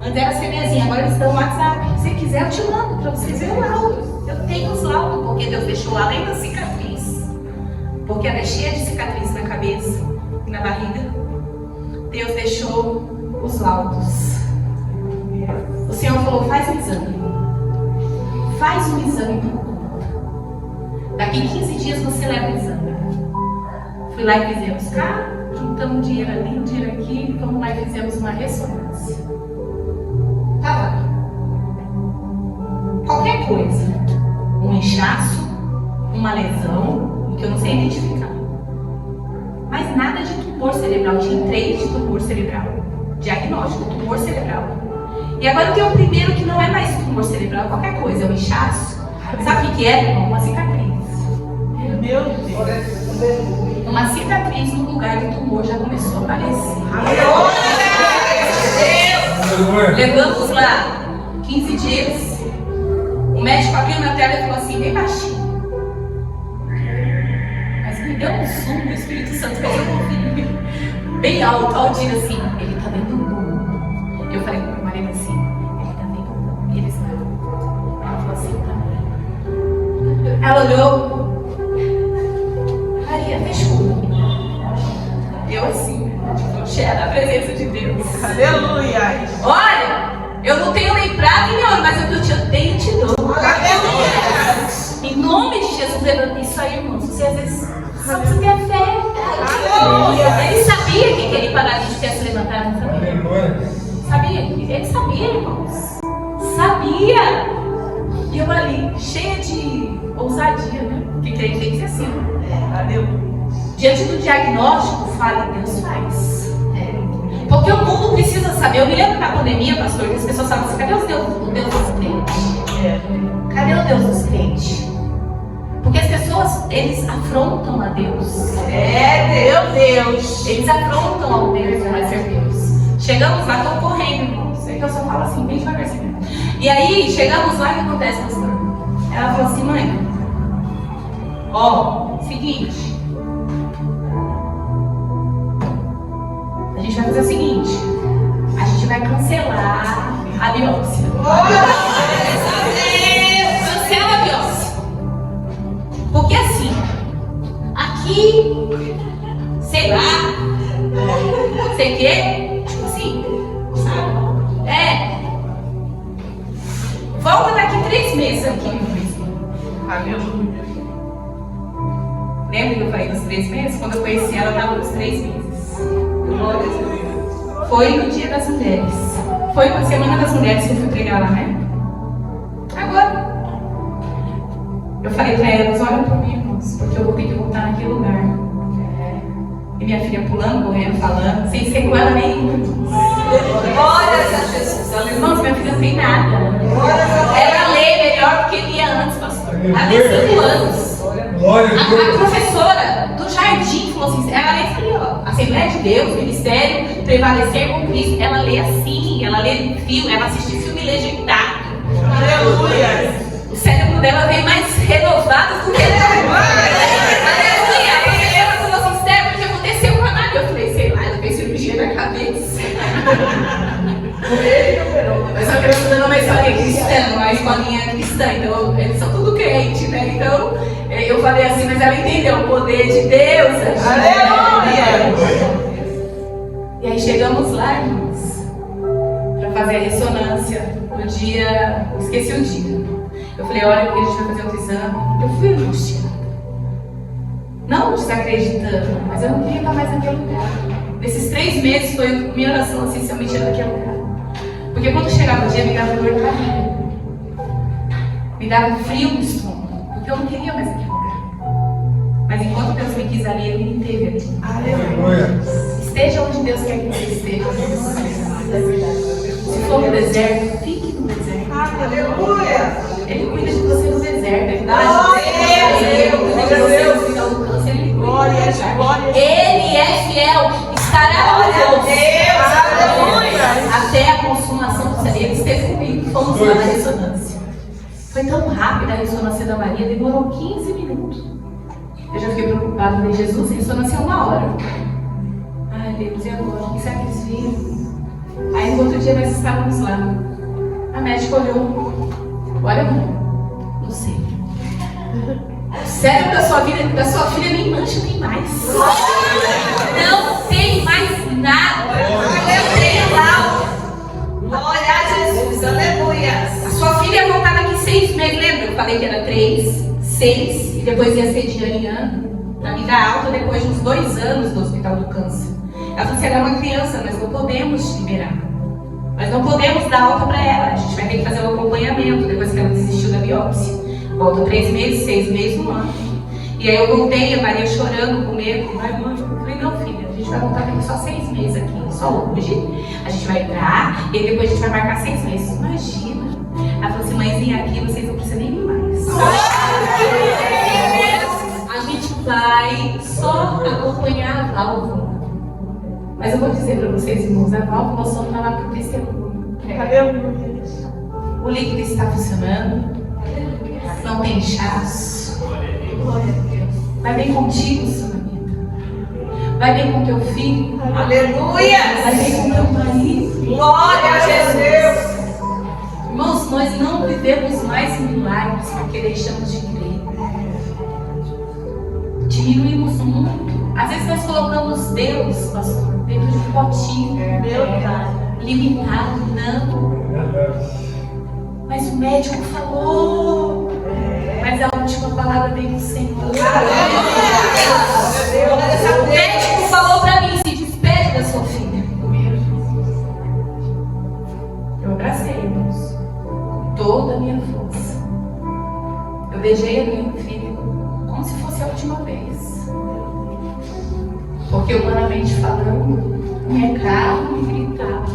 Antes era CVzinha, agora eles dão WhatsApp. Se quiser, eu te mando para você ver o laudo. Eu tenho os laudos, porque Deus deixou além da cicatriz. Porque ela é cheia de cicatriz na cabeça e na barriga. Deus deixou os laudos. O Senhor falou, faz um exame. Faz um exame por conta. Daqui 15 dias você leva o exame. Fui lá e fizemos cá, juntamos dinheiro ali, dinheiro aqui, fomos lá e fizemos uma ressonância. Tá lá. Qualquer coisa. Um inchaço, uma lesão, que eu não sei identificar. Mas nada de tumor cerebral. Tinha 3 de tumor cerebral. Diagnóstico, tumor cerebral. E agora tem o primeiro que não é mais tumor cerebral, qualquer coisa, é um inchaço. Sabe o que é? Uma cicatriz. Meu Deus. Uma cicatriz no lugar do tumor já começou a aparecer. Levamos lá 15 dias. O médico abriu na tela e falou assim, bem baixinho. Mas me deu um som, o Espírito Santo fez eu ouvir bem alto, audível assim. Ele tá vendo um bom. Eu falei com meu marido assim, ele tá vendo um bom. Eles não. Ela falou assim, tá. Ela olhou. Maria, fechou. Eu assim, cheia da presença de Deus. Aleluia. Olha, eu não tenho nem prata nem ouro, mas o que eu tenho te dou. Aleluia. Em nome de Jesus, levanta isso aí, irmãos. Você às vezes só precisa ter fé. Aleluia. Ele sabia que aquele paralítico ia se levantar, não sabia? Sabia? Ele sabia, irmãos. Sabia. E eu ali, cheia de ousadia, né? Porque crente tem que ser assim. Aleluia. Diante do diagnóstico, fale, Deus faz. Porque o mundo precisa saber. Eu me lembro na pandemia, pastor, que as pessoas falavam assim, cadê o Deus dos crentes? Cadê o Deus dos crentes? Porque as pessoas, eles afrontam a Deus. Meu Deus. Eles afrontam ao Deus, não vai ser Deus. Chegamos lá, estão correndo, irmãos. É que eu só falo assim, bem devagarzinho. E aí, chegamos lá, o que acontece, pastor? Ela falou assim, mãe, ó, seguinte. A gente vai fazer o seguinte, a gente vai cancelar a biópsia. Cancela a biópsia. Porque assim, aqui, sei lá, sei o quê, tipo assim, sabe? Volta daqui 3 meses aqui. Aleluia. Lembra que eu falei dos 3 meses? Quando eu conheci ela, estava nos 3 meses. Glória a Deus. Foi no Dia das Mulheres. Foi na Semana das Mulheres que eu fui pregar lá, né? Agora. Eu falei pra elas, olha por mim, irmãos, porque eu vou ter que voltar naquele lugar. E minha filha pulando, correndo, falando, sem sequela nenhuma. Glória a Jesus. Irmãos, minha filha não tem nada. Ela lê melhor do que lia antes, pastor. Ela tem 5 anos. A professora do jardim falou assim, ela lê assim, ó, Assembleia de Deus, Ministério, Prevalecer com Cristo. Ela lê assim, ela lê filme, ela assiste filme legendado. Aleluia. O cérebro dela vem mais renovado do que aleluia. A professora falou assim, Esther, o que aconteceu com a Maria? Eu falei, sei lá, ela fez cirurgia na cabeça. Eu só quero estudando uma escolinha cristã, uma escolinha cristã, então eles são tudo crente, né? Então eu falei assim, mas ela entendeu o poder de Deus. Aleluia! E aí chegamos lá, irmãos, para fazer a ressonância no dia, esqueci o dia. Eu falei, olha, porque a gente vai fazer outro exame. Eu fui angustiada. Não desacreditando, mas eu não queria estar mais naquele lugar. Nesses 3 meses foi minha oração assim, se eu me tirar daquele lugar. Porque quando chegava o dia, me dava dor de barriga. Me dava frio no estômago. Porque eu não queria mais aquele lugar. Mas enquanto Deus me quis ali, Ele me teve ali. Aleluia. Esteja onde Deus quer que você esteja. deserto, fique no deserto. Aleluia. Ele cuida de você no deserto. Ele dá Ele é fiel, estará conosco até a consumação do século. Ele esteve comigo, fomos lá na ressonância. Foi tão rápida a ressonância da Maria, demorou 15 minutos. Eu já fiquei preocupada, falei, Jesus, ressonância é 1 hora. Ai, Deus, e agora? O que será que eles viram? Aí no outro dia nós estávamos lá. A médica olhou. Olha, amor, não sei. O cérebro da sua filha nem mancha, nem mais. Não tem mais nada. Eu tenho lá. Glória a Jesus. Aleluia. A sua filha ia voltar daqui 6 meses, lembra? Eu falei que era 3, 6, e depois ia ser de ano em ano, pra me dar alta depois de uns 2 anos do Hospital do Câncer. Ela falou assim, ela é uma criança, nós não podemos liberar. Nós não podemos dar alta para ela. A gente vai ter que fazer um acompanhamento depois que ela desistiu da biópsia. Volta 3 meses, 6 meses, 1 ano. E aí eu voltei, a Maria chorando com medo. Vai, mãe. Eu falei, não, filha, a gente vai voltar daqui só 6 meses aqui. Só hoje. A gente vai entrar e aí depois a gente vai marcar 6 meses. Imagina. Ela falou assim, mãezinha, aqui vocês não precisam nem vir mais. A gente vai só acompanhar a válvula. Mas eu vou dizer para vocês, irmãos, a válvula só está lá para o testemunho. O líquido está funcionando. Não tem inchaço. Vai bem contigo, sua vida. Vai bem com teu filho. Aleluia. Vai bem com teu marido. Glória a Jesus. Irmãos, nós não vivemos mais milagres porque deixamos de crer. Diminuímos muito. Às vezes nós colocamos Deus, pastor, dentro de um potinho. Limitado, não. Mas o médico falou. Mas a última palavra veio do Senhor. O médico falou para mim, se despede da sua filha. Eu abracei, irmãos, com toda a minha força. Eu beijei a minha filha como se fosse a última vez. Porque humanamente falando, minha carne me gritava.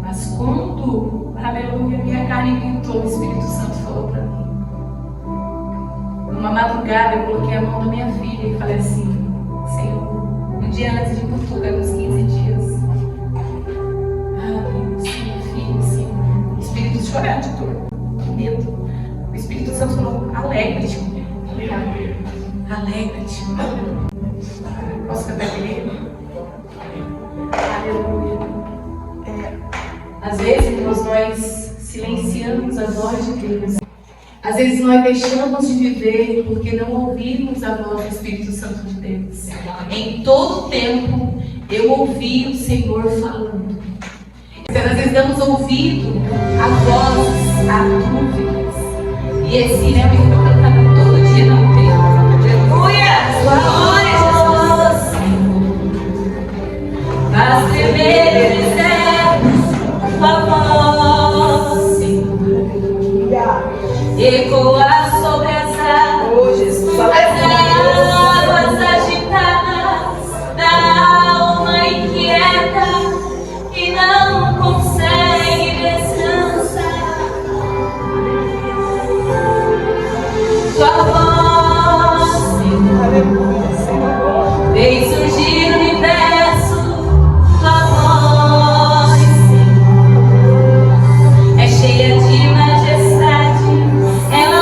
Mas quando, aleluia, minha carne gritou, o Espírito Santo falou para mim. Numa madrugada eu coloquei a mão na minha filha e falei assim, Senhor, um dia antes de Portugal, uns 15 dias. Ah, Deus, minha filha, Senhor. O Espírito chorando de dor, com medo. O Espírito Santo falou, alegra-te, mulher. Alegra-te. Posso cantar comigo? Aleluia. Às vezes, irmãos, nós silenciamos a voz de Deus. Às vezes nós deixamos de viver porque não ouvimos a voz do Espírito Santo de Deus. Em todo tempo eu ouvi o Senhor falando. Então, às vezes damos ouvido a vozes, a dúvidas. E esse hino que eu cantava todo dia no tempo. Aleluia. Glória a Jesus, Senhor. Faz tremer o deserto, tua voz, Senhor. Ecoar sobre as águas, as águas agitadas da alma inquieta que não consegue descansar. Tua voz, Senhor, fez surgir o universo. Tua voz, Senhor, é cheia de majestade. Ela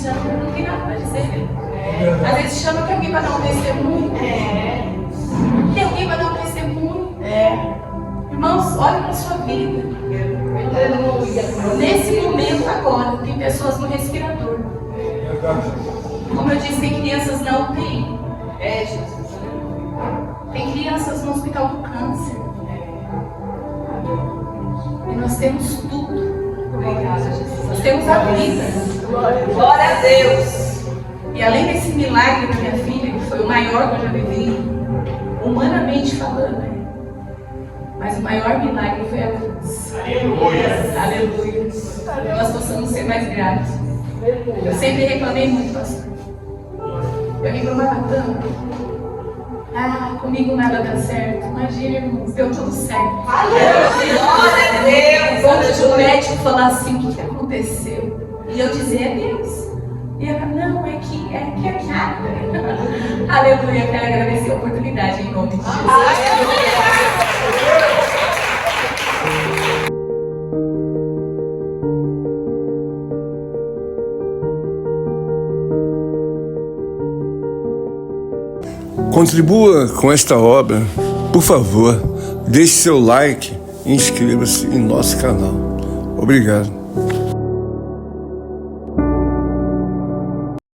chama, não tem nada para dizer, né? Às vezes chama que alguém vai dar um testemunho. Tem alguém vai dar um testemunho. Irmãos, olhem para a sua vida. Nesse momento agora, tem pessoas no respirador. Como eu disse, tem crianças na UTI. Tem crianças no hospital do câncer. E nós temos tudo. Nós temos a vida. Glória a Deus. E além desse milagre da minha filha, que foi o maior que eu já vivi, humanamente falando, né? Mas o maior milagre foi a cruz. Aleluia. Aleluia. Nós possamos ser mais gratos. Eu sempre reclamei muito, pastor. Eu reclamava tanto. Comigo nada dá certo. Imagina, irmãos, deu tudo certo. Aleluia. Glória a Deus. Quando o médico falar assim, o que aconteceu? E eu dizer, é Deus. E ela, não, é que é nada. Aleluia, eu quero agradecer a oportunidade em nome de Jesus. Contribua com esta obra, por favor, deixe seu like e inscreva-se em nosso canal. Obrigado.